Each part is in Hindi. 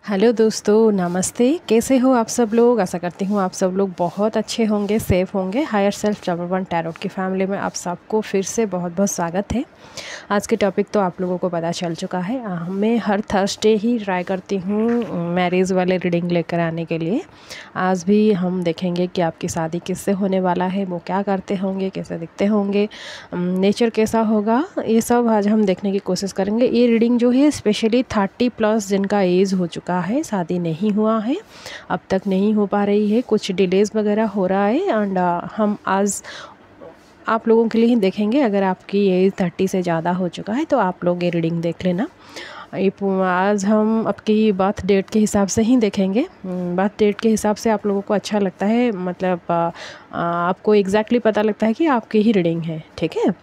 हेलो दोस्तों, नमस्ते। कैसे हो आप सब लोग? आशा करती हूँ आप सब लोग बहुत अच्छे होंगे, सेफ़ होंगे। हायर सेल्फ नंबर 1 टैरोट की फैमिली में आप सबको फिर से बहुत बहुत स्वागत है। आज के टॉपिक तो आप लोगों को पता चल चुका है। मैं हर थर्सडे ही ट्राई करती हूँ मैरिज वाले रीडिंग लेकर आने के लिए। आज भी हम देखेंगे कि आपकी शादी किससे होने वाला है, वो क्या करते होंगे, कैसे दिखते होंगे, नेचर कैसा होगा, ये सब आज हम देखने की कोशिश करेंगे। ये रीडिंग जो है स्पेशली 30+ जिनका एज हो चुका है, शादी नहीं हुआ है, अब तक नहीं हो पा रही है, कुछ डिलेज़ वगैरह हो रहा है। एंड हम आज आप लोगों के लिए ही देखेंगे। अगर आपकी एज 30 से ज़्यादा हो चुका है तो आप लोग ये रीडिंग देख लेना। आज हम आपकी बर्थ डेट के हिसाब से ही देखेंगे। बर्थ डेट के हिसाब से आप लोगों को अच्छा लगता है, मतलब आपको एग्जैक्टली पता लगता है कि आपकी ही रीडिंग है। ठीक है,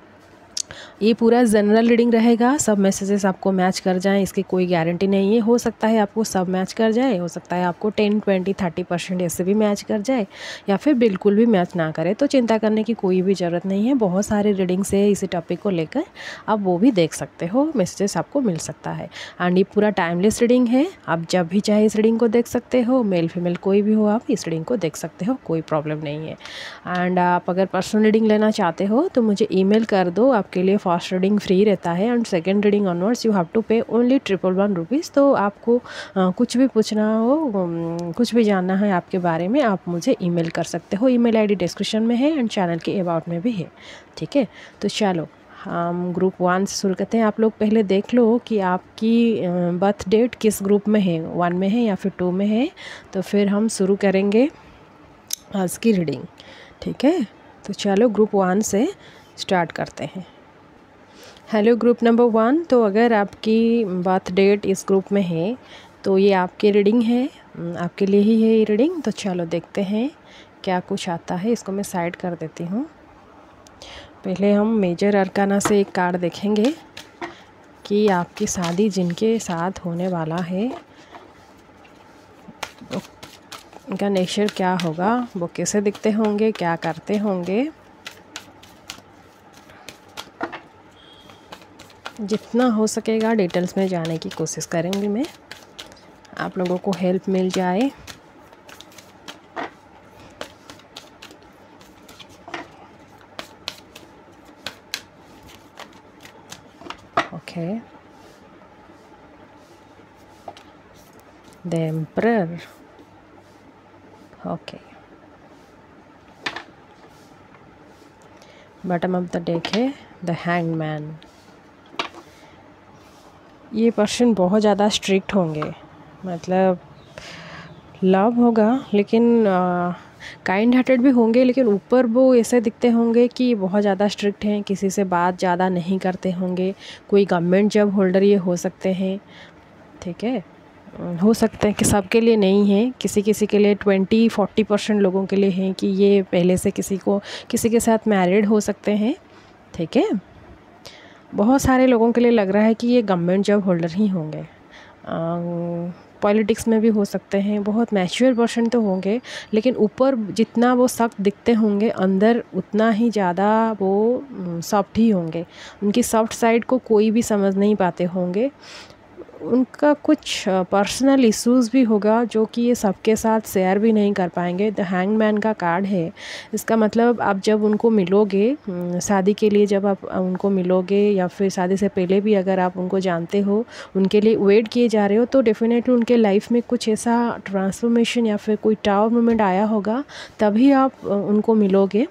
ये पूरा जनरल रीडिंग रहेगा। सब मैसेजेस आपको मैच कर जाएं, इसकी कोई गारंटी नहीं है। हो सकता है आपको सब मैच कर जाए, हो सकता है आपको 10, 20, 30% ऐसे भी मैच कर जाए, या फिर बिल्कुल भी मैच ना करे। तो चिंता करने की कोई भी ज़रूरत नहीं है। बहुत सारे रीडिंग्स है इसी टॉपिक को लेकर, आप वो भी देख सकते हो, मैसेजेस आपको मिल सकता है। एंड ये पूरा टाइमलेस रीडिंग है, आप जब भी चाहे इस रीडिंग को देख सकते हो। मेल फीमेल कोई भी हो, आप इस रीडिंग को देख सकते हो, कोई प्रॉब्लम नहीं है। एंड आप अगर पर्सनल रीडिंग लेना चाहते हो तो मुझे ईमेल कर दो, आपके लिए फर्स्ट रीडिंग फ्री रहता है। And second reading onwards you have to pay only 111 rupees. तो आपको कुछ भी पूछना हो, कुछ भी जानना है आपके बारे में, आप मुझे ईमेल कर सकते हो। ईमेल आईडी डिस्क्रिप्शन में है एंड चैनल के अबाउट में भी है। ठीक है, तो चलो हम ग्रुप 1 से शुरू करते हैं। आप लोग पहले देख लो कि आपकी बर्थ डेट किस ग्रुप में है, 1 में है या फिर 2 में है। तो फिर हम शुरू करेंगे आज की रीडिंग। ठीक है, तो चलो ग्रुप 1 से स्टार्ट करते हैं। Hello group number 1। तो अगर आपकी बर्थ डेट इस ग्रुप में है तो ये आपकी रीडिंग है, आपके लिए ही है ये रीडिंग। तो चलो देखते हैं क्या कुछ आता है। इसको मैं साइड कर देती हूँ। पहले हम मेजर अरकाना से एक कार्ड देखेंगे कि आपकी शादी जिनके साथ होने वाला है उनका नेचर क्या होगा, वो कैसे दिखते होंगे, क्या करते होंगे। जितना हो सकेगा डिटेल्स में जाने की कोशिश करेंगी मैं, आप लोगों को हेल्प मिल जाए। Okay, the emperor. Okay, bottom of the deck है द हैंगमैन। ये पर्सन बहुत ज़्यादा स्ट्रिक्ट होंगे, मतलब लव होगा लेकिन काइंड हार्टेड भी होंगे, लेकिन ऊपर वो ऐसे दिखते होंगे कि बहुत ज़्यादा स्ट्रिक्ट हैं, किसी से बात ज़्यादा नहीं करते होंगे। कोई गवर्नमेंट जॉब होल्डर ये हो सकते हैं। ठीक है, हो सकते हैं कि सबके लिए नहीं है, किसी किसी के लिए 20-40% लोगों के लिए हैं कि ये पहले से किसी के साथ मैरिड हो सकते हैं। ठीक है, बहुत सारे लोगों के लिए लग रहा है कि ये गवर्नमेंट जॉब होल्डर ही होंगे। पॉलिटिक्स में भी हो सकते हैं। बहुत मैच्योर पर्सन तो होंगे, लेकिन ऊपर जितना वो सख्त दिखते होंगे अंदर उतना ही ज़्यादा वो सॉफ्ट ही होंगे। उनकी सॉफ्ट साइड को कोई भी समझ नहीं पाते होंगे। उनका कुछ पर्सनल इश्यूज़ भी होगा जो कि ये सबके साथ शेयर भी नहीं कर पाएंगे। द हैंगमैन का कार्ड है, इसका मतलब आप जब उनको मिलोगे शादी के लिए, जब आप उनको मिलोगे या फिर शादी से पहले भी अगर आप उनको जानते हो, उनके लिए वेट किए जा रहे हो, तो डेफिनेटली उनके लाइफ में कुछ ऐसा ट्रांसफॉर्मेशन या फिर कोई टावर मोमेंट आया होगा, तभी आप उनको मिलोगे।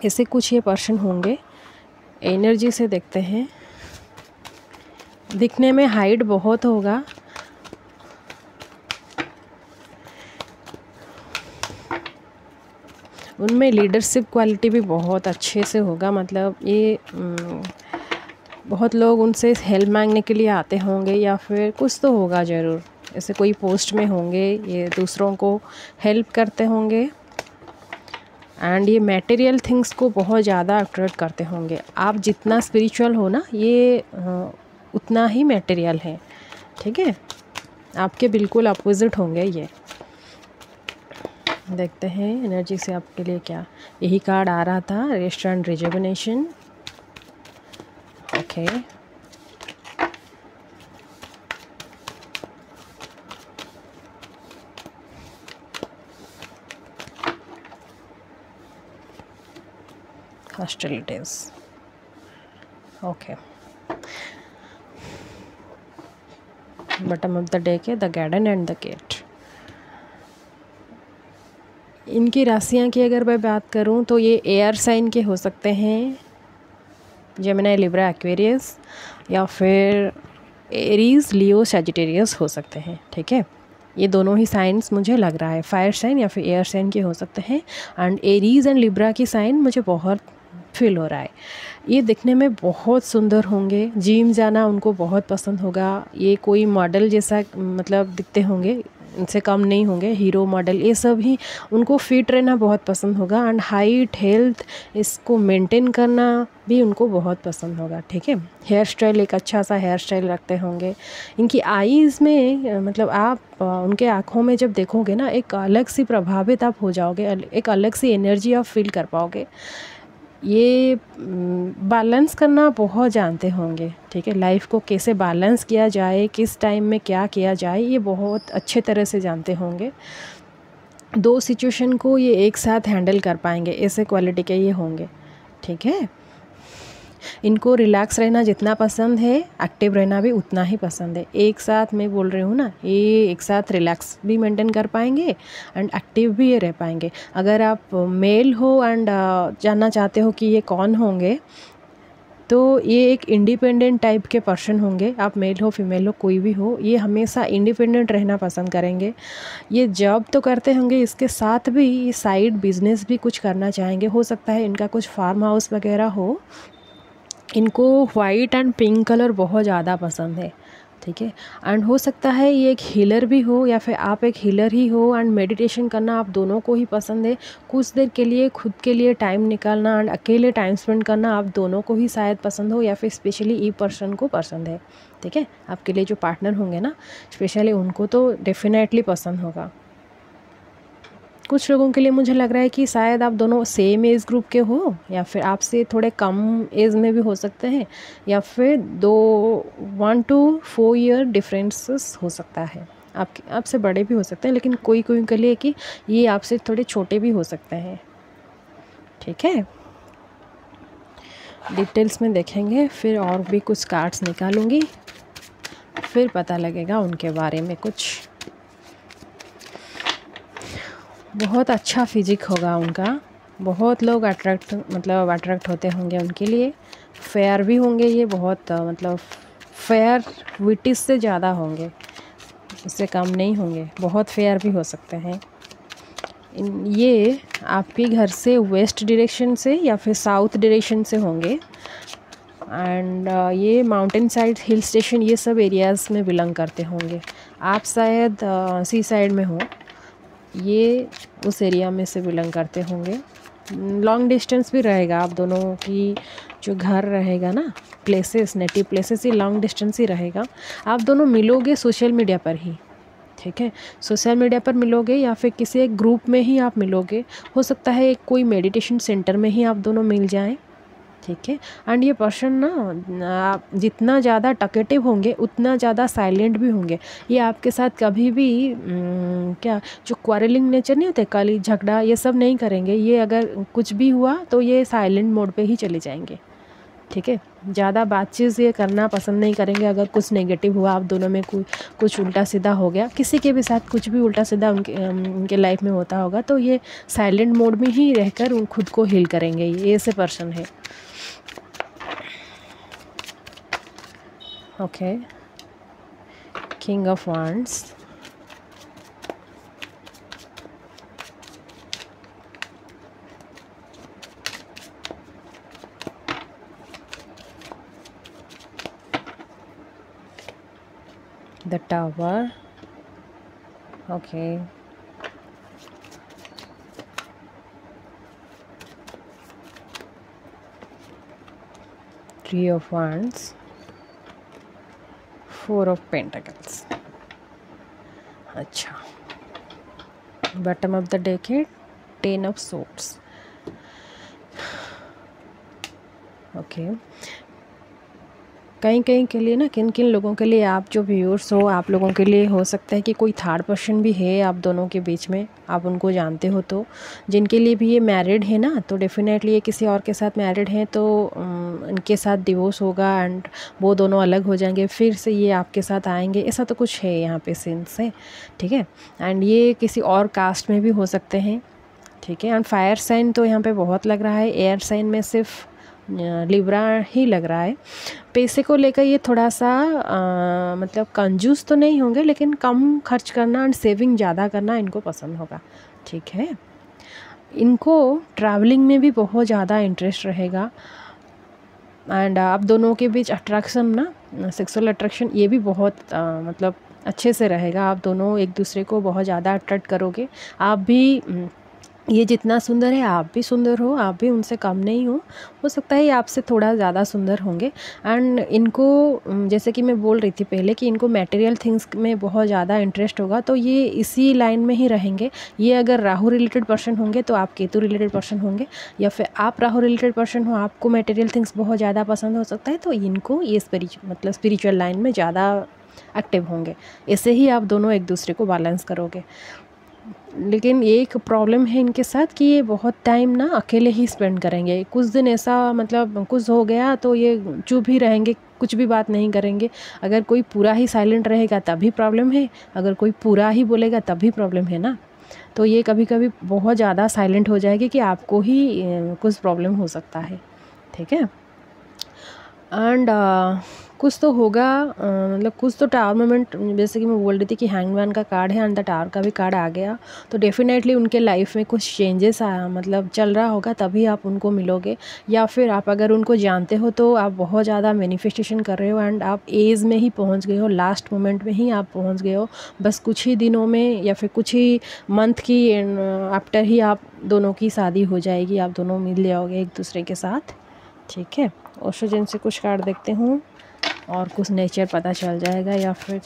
ऐसे कुछ ये पर्सन होंगे। एनर्जी से देखते हैं। दिखने में हाइट बहुत होगा, उनमें लीडरशिप क्वालिटी भी बहुत अच्छे से होगा। मतलब ये बहुत लोग उनसे हेल्प मांगने के लिए आते होंगे, या फिर कुछ तो होगा ज़रूर, ऐसे कोई पोस्ट में होंगे, ये दूसरों को हेल्प करते होंगे। एंड ये मटेरियल थिंग्स को बहुत ज़्यादा अट्रैक्ट करते होंगे। आप जितना स्पिरिचुअल हो ना, ये उतना ही मटेरियल है। ठीक है, आपके बिल्कुल अपोजिट होंगे ये। देखते हैं एनर्जी से आपके लिए क्या। यही कार्ड आ रहा था, restaurant rejuvenation. Okay, hostilities. Okay. Bottom of the deck है the garden and the gate. इनकी राशियाँ की अगर मैं बात करूँ तो ये एयर साइन के हो सकते हैं, जेमिनी, लिब्रा, एक्वेरियस, या फिर एरीज, लियो, सैजिटेरियस हो सकते हैं। ठीक है, ये दोनों ही साइंस मुझे लग रहा है, फायर साइन या फिर एयर साइन के हो सकते हैं। एंड एरीज एंड लिब्रा की साइन मुझे बहुत फील हो रहा है। ये दिखने में बहुत सुंदर होंगे, जिम जाना उनको बहुत पसंद होगा, ये कोई मॉडल जैसा मतलब दिखते होंगे, इनसे कम नहीं होंगे, हीरो मॉडल, ये सब ही उनको फिट रहना बहुत पसंद होगा। एंड हाइट, हेल्थ, इसको मेंटेन करना भी उनको बहुत पसंद होगा। ठीक है, हेयर स्टाइल, एक अच्छा सा हेयर स्टाइल रखते होंगे। इनकी आईज़ में मतलब आप उनके आँखों में जब देखोगे ना, एक अलग सी प्रभावित आप हो जाओगे, एक अलग सी एनर्जी आप फील कर पाओगे। ये बैलेंस करना बहुत जानते होंगे। ठीक है, लाइफ को कैसे बैलेंस किया जाए, किस टाइम में क्या किया जाए, ये बहुत अच्छे तरह से जानते होंगे। दो सिचुएशन को ये एक साथ हैंडल कर पाएंगे, ऐसे क्वालिटी के ये होंगे। ठीक है, इनको रिलैक्स रहना जितना पसंद है, एक्टिव रहना भी उतना ही पसंद है। एक साथ मैं बोल रही हूँ ना, ये एक साथ रिलैक्स भी मेंटेन कर पाएंगे एंड एक्टिव भी ये रह पाएंगे। अगर आप मेल हो एंड जानना चाहते हो कि ये कौन होंगे, तो ये एक इंडिपेंडेंट टाइप के पर्सन होंगे। आप मेल हो फीमेल हो कोई भी हो, ये हमेशा इंडिपेंडेंट रहना पसंद करेंगे। ये जॉब तो करते होंगे, इसके साथ भी ये साइड बिजनेस भी कुछ करना चाहेंगे। हो सकता है इनका कुछ फार्म हाउस वगैरह हो। इनको वाइट एंड पिंक कलर बहुत ज़्यादा पसंद है। ठीक है, एंड हो सकता है ये एक हीलर भी हो या फिर आप एक हीलर ही हो, एंड मेडिटेशन करना आप दोनों को ही पसंद है। कुछ देर के लिए खुद के लिए टाइम निकालना एंड अकेले टाइम स्पेंड करना आप दोनों को ही शायद पसंद हो, या फिर स्पेशली ई पर्सन को पसंद है। ठीक है, आपके लिए जो पार्टनर होंगे ना, स्पेशली उनको तो डेफिनेटली पसंद होगा। कुछ लोगों के लिए मुझे लग रहा है कि शायद आप दोनों सेम एज ग्रुप के हो, या फिर आपसे थोड़े कम एज में भी हो सकते हैं, या फिर 1 to 4 ईयर डिफरेंसेस हो सकता है। आपसे बड़े भी हो सकते हैं, लेकिन कोई कोई के लिए कि ये आपसे थोड़े छोटे भी हो सकते हैं। ठीक है, डिटेल्स में देखेंगे, फिर और भी कुछ कार्ड्स निकालूंगी, फिर पता लगेगा उनके बारे में कुछ। बहुत अच्छा फिजिक होगा उनका, बहुत लोग अट्रैक्ट होते होंगे उनके लिए। फेयर भी होंगे ये, बहुत मतलब फेयर विटिस से ज़्यादा होंगे, इससे कम नहीं होंगे, बहुत फेयर भी हो सकते हैं। ये आपके घर से वेस्ट डायरेक्शन से या फिर साउथ डायरेक्शन से होंगे। एंड ये माउंटेन साइड, हिल स्टेशन, ये सब एरियाज़ में बिलोंग करते होंगे। आप शायद सी साइड में हो, ये उस एरिया में से बिलोंग करते होंगे। लॉन्ग डिस्टेंस भी रहेगा, आप दोनों की जो घर रहेगा ना, प्लेसेस, नेटिव प्लेसेस, ही लॉन्ग डिस्टेंस ही रहेगा। आप दोनों मिलोगे सोशल मीडिया पर ही। ठीक है, सोशल मीडिया पर मिलोगे या फिर किसी एक ग्रुप में ही आप मिलोगे। हो सकता है कोई मेडिटेशन सेंटर में ही आप दोनों मिल जाएं। ठीक है, एंड ये पर्सन ना, आप जितना ज़्यादा टकेटिव होंगे उतना ज़्यादा साइलेंट भी होंगे। ये आपके साथ कभी भी क्या जो क्वारलिंग नेचर नहीं होते, काली झगड़ा, ये सब नहीं करेंगे। ये अगर कुछ भी हुआ तो ये साइलेंट मोड पे ही चले जाएंगे। ठीक है, ज़्यादा बातचीत ये करना पसंद नहीं करेंगे। अगर कुछ नेगेटिव हुआ, आप दोनों में कुछ उल्टा सीधा हो गया, किसी के भी साथ कुछ भी उल्टा सीधा उनके लाइफ में होता होगा, तो ये साइलेंट मोड में ही रहकर खुद को हील करेंगे। ये ऐसे पर्सन है। Okay, King of Wands, the Tower, okay, Three of Wands, Four of Pentacles। अच्छा, बॉटम ऑफ द डेक है 10 of Swords। ओके, कहीं कहीं के लिए ना, किन किन लोगों के लिए, आप जो व्यूअर्स हो, आप लोगों के लिए हो सकता है कि कोई थर्ड पर्सन भी है आप दोनों के बीच में, आप उनको जानते हो। तो जिनके लिए भी ये मैरिड है ना, तो डेफिनेटली ये किसी और के साथ मैरिड हैं, तो इनके साथ डिवोर्स होगा एंड वो दोनों अलग हो जाएंगे, फिर से ये आपके साथ आएंगे, ऐसा तो कुछ है यहाँ पे सीन्स है, ठीक है। एंड ये किसी और कास्ट में भी हो सकते हैं, ठीक है। एंड फायर साइन तो यहाँ पे बहुत लग रहा है, एयर साइन में सिर्फ लिब्रा ही लग रहा है। पैसे को लेकर ये थोड़ा सा मतलब कंजूस तो नहीं होंगे, लेकिन कम खर्च करना एंड सेविंग ज़्यादा करना इनको पसंद होगा, ठीक है। इनको ट्रैवलिंग में भी बहुत ज़्यादा इंटरेस्ट रहेगा एंड आप दोनों के बीच अट्रैक्शन ना, सेक्सुअल अट्रैक्शन ये भी बहुत मतलब अच्छे से रहेगा। आप दोनों एक दूसरे को बहुत ज़्यादा अट्रैक्ट करोगे। आप भी ये जितना सुंदर है आप भी सुंदर हो, आप भी उनसे कम नहीं हो सकता है ये आपसे थोड़ा ज़्यादा सुंदर होंगे। एंड इनको जैसे कि मैं बोल रही थी पहले कि इनको मटेरियल थिंग्स में बहुत ज़्यादा इंटरेस्ट होगा, तो ये इसी लाइन में ही रहेंगे। ये अगर राहु रिलेटेड पर्सन होंगे तो आप केतु रिलेटेड पर्सन होंगे, या फिर आप राहु रिलेटेड पर्सन हो, आपको मटेरियल थिंग्स बहुत ज़्यादा पसंद हो सकता है, तो इनको ये स्पिरिचुअल लाइन में ज़्यादा एक्टिव होंगे। ऐसे ही आप दोनों एक दूसरे को बैलेंस करोगे। लेकिन एक प्रॉब्लम है इनके साथ कि ये बहुत टाइम ना अकेले ही स्पेंड करेंगे। कुछ दिन ऐसा मतलब कुछ हो गया तो ये चुप ही रहेंगे, कुछ भी बात नहीं करेंगे। अगर कोई पूरा ही साइलेंट रहेगा तभी प्रॉब्लम है, अगर कोई पूरा ही बोलेगा तभी प्रॉब्लम है ना। तो ये कभी कभी बहुत ज़्यादा साइलेंट हो जाएगी कि आपको ही कुछ प्रॉब्लम हो सकता है, ठीक है। एंड कुछ तो होगा, मतलब कुछ तो टावर मोमेंट, जैसे कि मैं बोल रही थी कि हैंगमैन का कार्ड है एंड द टावर का भी कार्ड आ गया, तो डेफिनेटली उनके लाइफ में कुछ चेंजेस मतलब चल रहा होगा, तभी आप उनको मिलोगे। या फिर आप अगर उनको जानते हो तो आप बहुत ज़्यादा मैनिफेस्टेशन कर रहे हो एंड आप एज में ही पहुंच गए हो, लास्ट मोमेंट में ही आप पहुंच गए हो। बस कुछ ही दिनों में या फिर कुछ ही मंथ की आफ्टर ही आप दोनों की शादी हो जाएगी, आप दोनों मिल जाओगे एक दूसरे के साथ, ठीक है। ओशोजन से कुछ कार्ड देखते हूँ और कुछ नेचर पता चल जाएगा, या फिर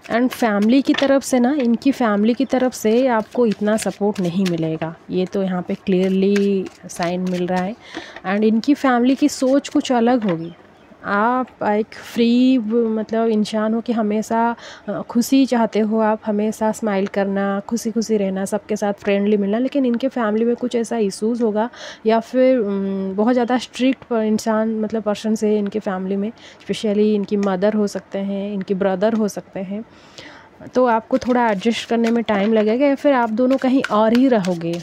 एंड फैमिली की तरफ से ना, इनकी फैमिली की तरफ से आपको इतना सपोर्ट नहीं मिलेगा, ये तो यहाँ पे क्लियरली साइन मिल रहा है। एंड इनकी फैमिली की सोच कुछ अलग होगी। आप एक फ्री मतलब इंसान हो कि हमेशा खुशी चाहते हो, आप हमेशा स्माइल करना, खुशी खुशी रहना, सबके साथ फ्रेंडली मिलना, लेकिन इनके फैमिली में कुछ ऐसा इश्यूज़ होगा, या फिर बहुत ज़्यादा स्ट्रिक्ट इंसान मतलब पर्सन से इनके फैमिली में, स्पेशली इनकी मदर हो सकते हैं, इनकी ब्रदर हो सकते हैं। तो आपको थोड़ा एडजस्ट करने में टाइम लगेगा, या फिर आप दोनों कहीं और ही रहोगे,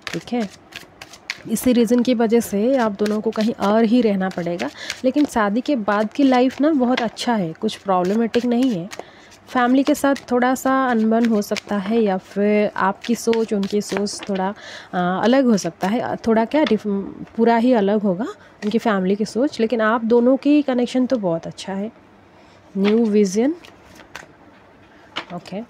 ठीक है। इसी रीज़न की वजह से आप दोनों को कहीं और ही रहना पड़ेगा। लेकिन शादी के बाद की लाइफ ना बहुत अच्छा है, कुछ प्रॉब्लमेटिक नहीं है। फैमिली के साथ थोड़ा सा अनबन हो सकता है, या फिर आपकी सोच उनकी सोच थोड़ा अलग हो सकता है, थोड़ा क्या पूरा ही अलग होगा उनकी फैमिली की सोच, लेकिन आप दोनों की कनेक्शन तो बहुत अच्छा है। New vision, okay.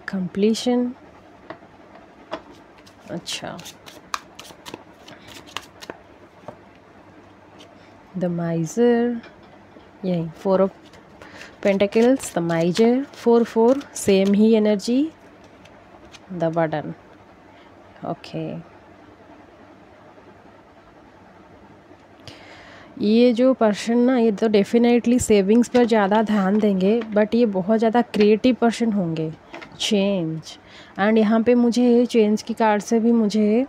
कंप्लीशन, अच्छा। द माइजर, यही 4 of pentacles, the माइजर, 4 same he energy, the burden, okay. ये जो पर्सन ना, ये तो डेफिनेटली सेविंग्स पर ज़्यादा ध्यान देंगे, बट ये बहुत ज़्यादा क्रिएटिव पर्सन होंगे। चेंज, एंड यहाँ पे मुझे चेंज की कार्ड से भी मुझे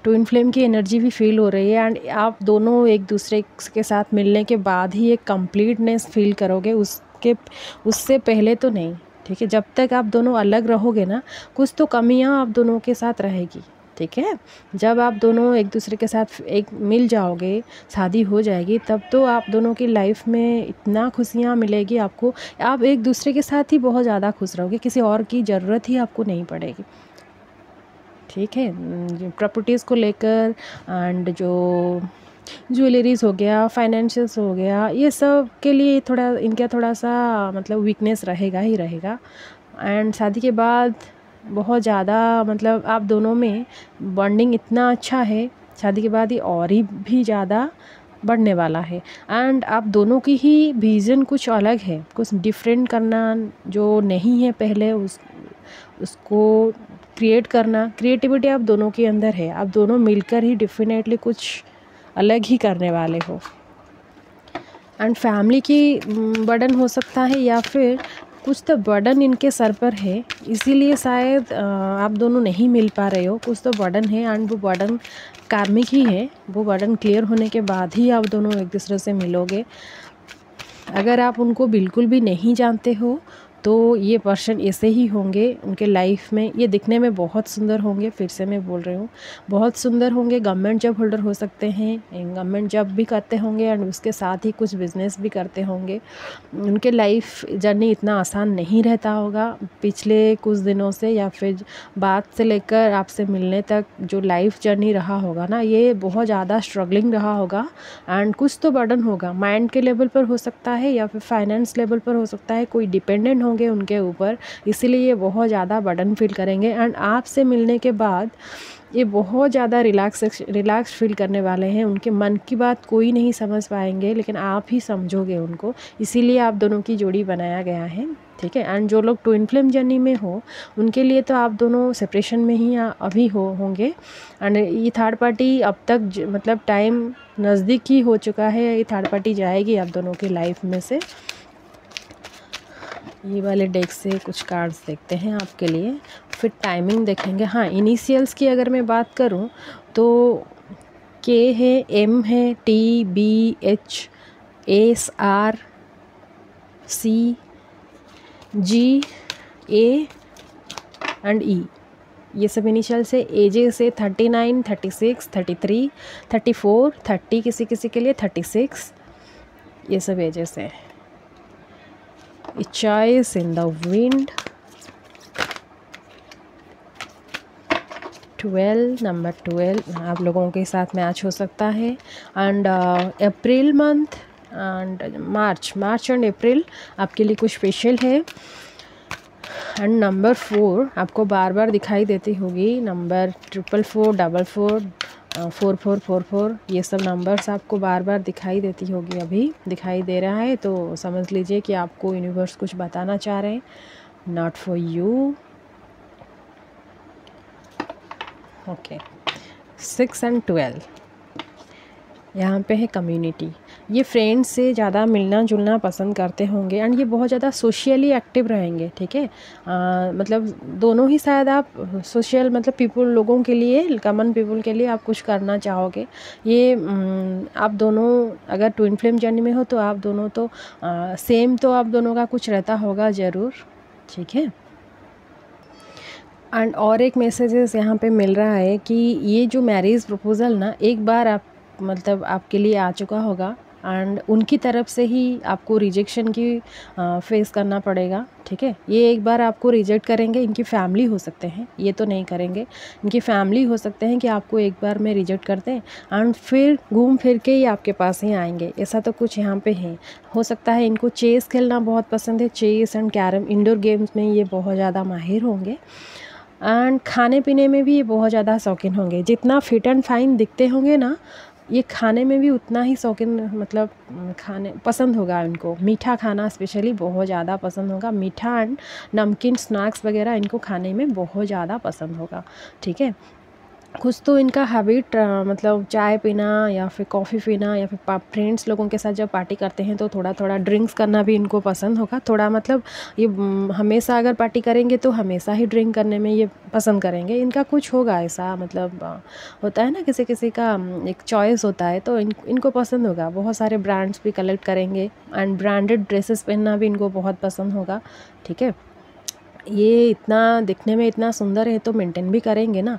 ट्विन फ्लेम की एनर्जी भी फील हो रही है। एंड आप दोनों एक दूसरे के साथ मिलने के बाद ही एक कंप्लीटनेस फील करोगे, उससे पहले तो नहीं, ठीक है। जब तक आप दोनों अलग रहोगे ना, कुछ तो कमियां आप दोनों के साथ रहेगी, ठीक है। जब आप दोनों एक दूसरे के साथ एक मिल जाओगे, शादी हो जाएगी, तब तो आप दोनों की लाइफ में इतना खुशियाँ मिलेगी आपको, आप एक दूसरे के साथ ही बहुत ज़्यादा खुश रहोगे, किसी और की ज़रूरत ही आपको नहीं पड़ेगी, ठीक है। प्रॉपर्टीज़ को लेकर एंड जो ज्वेलरीज हो गया, फाइनेंशियल्स हो गया, ये सब के लिए थोड़ा इनका थोड़ा सा मतलब वीकनेस रहेगा ही रहेगा। एंड शादी के बाद बहुत ज़्यादा मतलब आप दोनों में बॉन्डिंग इतना अच्छा है, शादी के बाद ये और ही भी ज़्यादा बढ़ने वाला है। एंड आप दोनों की ही विज़न कुछ अलग है, कुछ डिफरेंट करना जो नहीं है पहले उसको क्रिएट करना, क्रिएटिविटी आप दोनों के अंदर है। आप दोनों मिलकर ही डेफिनेटली कुछ अलग ही करने वाले हो। एंड फैमिली की बर्डन हो सकता है या फिर कुछ तो बर्डन इनके सर पर है, इसीलिए शायद आप दोनों नहीं मिल पा रहे हो। कुछ तो बर्डन है एंड वो बर्डन कार्मिक ही है। वो बर्डन क्लियर होने के बाद ही आप दोनों एक दूसरे से मिलोगे। अगर आप उनको बिल्कुल भी नहीं जानते हो तो ये पर्सन ऐसे ही होंगे उनके लाइफ में। ये दिखने में बहुत सुंदर होंगे, फिर से मैं बोल रही हूँ, बहुत सुंदर होंगे। गवर्नमेंट जॉब होल्डर हो सकते हैं, गवर्नमेंट जॉब भी करते होंगे एंड उसके साथ ही कुछ बिजनेस भी करते होंगे। उनके लाइफ जर्नी इतना आसान नहीं रहता होगा। पिछले कुछ दिनों से या फिर बात से लेकर आपसे मिलने तक जो लाइफ जर्नी रहा होगा ना, ये बहुत ज़्यादा स्ट्रगलिंग रहा होगा एंड कुछ तो बर्डन होगा। माइंड के लेवल पर हो सकता है या फिर फाइनेंस लेवल पर हो सकता है, कोई डिपेंडेंट होंगे उनके ऊपर, इसीलिए ये बहुत ज़्यादा बर्डन फील करेंगे। एंड आपसे मिलने के बाद ये बहुत ज़्यादा रिलैक्स फील करने वाले हैं। उनके मन की बात कोई नहीं समझ पाएंगे, लेकिन आप ही समझोगे उनको, इसीलिए आप दोनों की जोड़ी बनाया गया है, ठीक है। एंड जो लोग ट्विन फ्लेम जर्नी में हो उनके लिए तो आप दोनों सेपरेशन में ही अभी होंगे। एंड ये थर्ड पार्टी अब तक मतलब टाइम नज़दीक ही हो चुका है, ये थर्ड पार्टी जाएगी आप दोनों की लाइफ में से। ये वाले डेक से कुछ कार्ड्स देखते हैं आपके लिए, फिर टाइमिंग देखेंगे। हाँ, इनिशियल्स की अगर मैं बात करूँ तो के है, एम है, T, B, H, S, R, C, G, A and E, ये सब इनिशियल से। एजे से 39, 36, 33, 34, 30, किसी किसी के लिए 36, ये सब एजेस है। A choice in the wind, 12, number 12 आप लोगों के साथ मैच हो सकता है। And April month and March and April आपके लिए कुछ स्पेशल है। एंड नंबर 4 आपको बार बार दिखाई देती होगी, नंबर 444, 4444, ये सब नंबर्स आपको बार बार दिखाई देती होगी। अभी दिखाई दे रहा है तो समझ लीजिए कि आपको यूनिवर्स कुछ बताना चाह रहे हैं। Not for you, okay. 6 and 12 यहाँ पे है कम्युनिटी। ये फ्रेंड्स से ज़्यादा मिलना जुलना पसंद करते होंगे एंड ये बहुत ज़्यादा सोशली एक्टिव रहेंगे, ठीक है। मतलब दोनों ही शायद आप सोशल मतलब पीपल लोगों के लिए, कॉमन पीपल के लिए आप कुछ करना चाहोगे। ये आप दोनों अगर ट्विन फ्लेम जर्नी में हो तो आप दोनों तो सेम तो आप दोनों का कुछ रहता होगा ज़रूर, ठीक है। एंड और एक मैसेजेस यहाँ पे मिल रहा है कि ये जो मैरिज प्रपोज़ल ना एक बार आप मतलब आपके लिए आ चुका होगा एंड उनकी तरफ से ही आपको रिजेक्शन की फेस करना पड़ेगा, ठीक है। ये एक बार आपको रिजेक्ट करेंगे, इनकी फैमिली हो सकते हैं, ये तो नहीं करेंगे, इनकी फैमिली हो सकते हैं कि आपको एक बार में रिजेक्ट करते हैं एंड फिर घूम फिर के ही आपके पास ही आएंगे, ऐसा तो कुछ यहाँ पे है। हो सकता है इनको चेस खेलना बहुत पसंद है, chess and carrom indoor games में ये बहुत ज़्यादा माहिर होंगे। एंड खाने पीने में भी ये बहुत ज़्यादा शौकीन होंगे। जितना फिट एंड फाइन दिखते होंगे ना, ये खाने में भी उतना ही शौकीन, मतलब खाने पसंद होगा इनको। मीठा खाना स्पेशली बहुत ज़्यादा पसंद होगा। मीठा एंड नमकीन स्नैक्स वगैरह इनको खाने में बहुत ज़्यादा पसंद होगा, ठीक है। कुछ तो इनका हैबिट मतलब चाय पीना या फिर कॉफ़ी पीना या फिर फ्रेंड्स लोगों के साथ जब पार्टी करते हैं तो थोड़ा थोड़ा ड्रिंक्स करना भी इनको पसंद होगा। थोड़ा मतलब ये हमेशा अगर पार्टी करेंगे तो हमेशा ही ड्रिंक करने में ये पसंद करेंगे। इनका कुछ होगा ऐसा, मतलब होता है ना किसी किसी का एक चॉइस होता है, तो इनको पसंद होगा। बहुत सारे ब्रांड्स भी कलेक्ट करेंगे एंड ब्रांडेड ड्रेसेस पहनना भी इनको बहुत पसंद होगा, ठीक है। ये इतना दिखने में इतना सुंदर है तो मेंटेन भी करेंगे ना।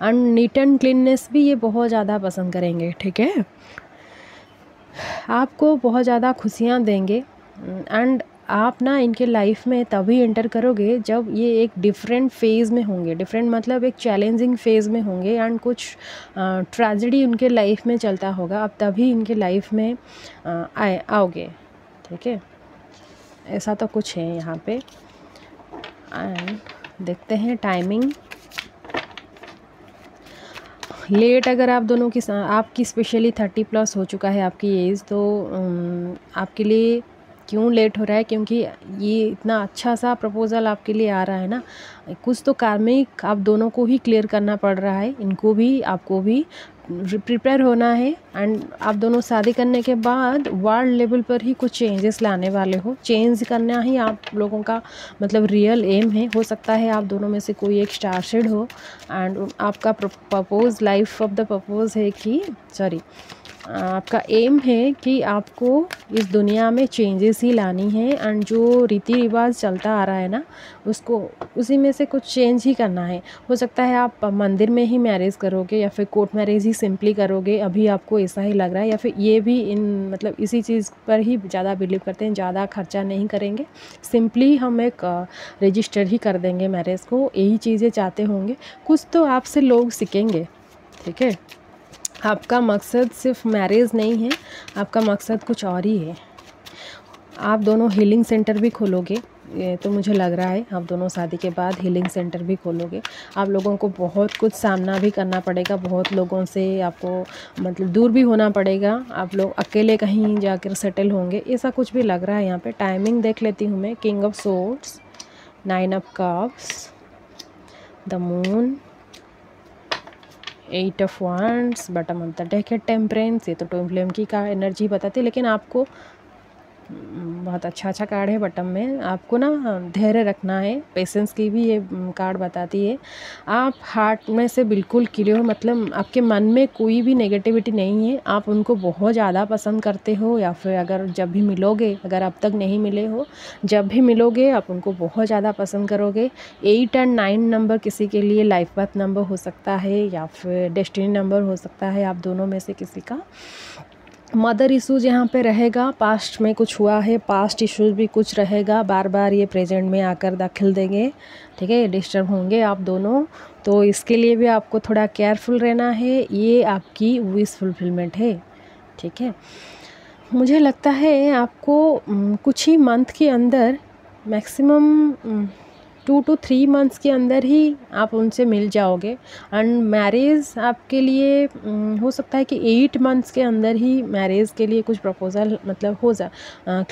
एंड नीट एंड क्लीननेस भी ये बहुत ज़्यादा पसंद करेंगे, ठीक है। आपको बहुत ज़्यादा खुशियाँ देंगे एंड आप ना इनके लाइफ में तभी एंटर करोगे जब ये एक डिफरेंट फेज़ में होंगे। डिफरेंट मतलब एक चैलेंजिंग फेज़ में होंगे एंड कुछ ट्रेजेडी उनके लाइफ में चलता होगा, अब तभी इनके लाइफ में आओगे, ठीक है। ऐसा तो कुछ है यहाँ पे। एंड देखते हैं टाइमिंग। लेट अगर आप दोनों की आपकी स्पेशली 30+ हो चुका है आपकी एज, तो आपके लिए क्यों लेट हो रहा है, क्योंकि ये इतना अच्छा सा प्रपोज़ल आपके लिए आ रहा है ना, कुछ तो कार्मिक आप दोनों को ही क्लियर करना पड़ रहा है, इनको भी आपको भी प्रिपेयर होना है। एंड आप दोनों शादी करने के बाद वर्ल्ड लेवल पर ही कुछ चेंजेस लाने वाले हो, चेंज करना ही आप लोगों का मतलब रियल एम है। हो सकता है आप दोनों में से कोई एक स्टारशिड हो एंड आपका propose life of the propose है कि आपका एम है कि आपको इस दुनिया में चेंजेस ही लानी है एंड जो रीति रिवाज चलता आ रहा है ना, उसको उसी में से कुछ चेंज ही करना है। हो सकता है आप मंदिर में ही मैरिज करोगे या फिर कोर्ट मैरिज ही सिंपली करोगे, अभी आपको ऐसा ही लग रहा है, या फिर ये भी मतलब इसी चीज़ पर ही ज़्यादा बिलीव करते हैं, ज़्यादा खर्चा नहीं करेंगे, सिंपली हम एक रजिस्टर ही कर देंगे मैरिज को, यही चीज़ें चाहते होंगे। कुछ तो आपसे लोग सीखेंगे, ठीक है। आपका मकसद सिर्फ मैरिज नहीं है, आपका मकसद कुछ और ही है। आप दोनों हीलिंग सेंटर भी खोलोगे, ये तो मुझे लग रहा है आप दोनों शादी के बाद हीलिंग सेंटर भी खोलोगे। आप लोगों को बहुत कुछ सामना भी करना पड़ेगा, बहुत लोगों से आपको मतलब दूर भी होना पड़ेगा, आप लोग अकेले कहीं जाकर सेटल होंगे, ऐसा कुछ भी लग रहा है यहाँ पे। टाइमिंग देख लेती हूँ मैं, king of swords, 9 of cups, the moon, 8 of wands, bottom of the deck है टेम्परेंस। ये तो ट्विन फ्लेम की का एनर्जी बताती है, लेकिन आपको बहुत अच्छा कार्ड है बॉटम में। आपको ना धैर्य रखना है, पेशेंस की भी ये कार्ड बताती है। आप हार्ट में से बिल्कुल क्लियर हो, मतलब आपके मन में कोई भी नेगेटिविटी नहीं है, आप उनको बहुत ज़्यादा पसंद करते हो, या फिर अगर जब भी मिलोगे, अगर अब तक नहीं मिले हो, जब भी मिलोगे आप उनको बहुत ज़्यादा पसंद करोगे। 8 एंड 9 नंबर किसी के लिए लाइफ पाथ नंबर हो सकता है या फिर डेस्टिनी नंबर हो सकता है, आप दोनों में से किसी का। मदर इश्यूज यहाँ पे रहेगा, पास्ट में कुछ हुआ है, पास्ट इश्यूज भी कुछ रहेगा, बार बार ये प्रेजेंट में आकर दाखिल देंगे, ठीक है, डिस्टर्ब होंगे आप दोनों, तो इसके लिए भी आपको थोड़ा केयरफुल रहना है। ये आपकी विश फुलफिलमेंट है, ठीक है। मुझे लगता है आपको कुछ ही मंथ के अंदर, मैक्सिमम 2 to 3 मंथ्स के अंदर ही आप उनसे मिल जाओगे। एंड मैरिज आपके लिए हो सकता है कि 8 मंथ्स के अंदर ही मैरिज के लिए कुछ प्रपोज़ल मतलब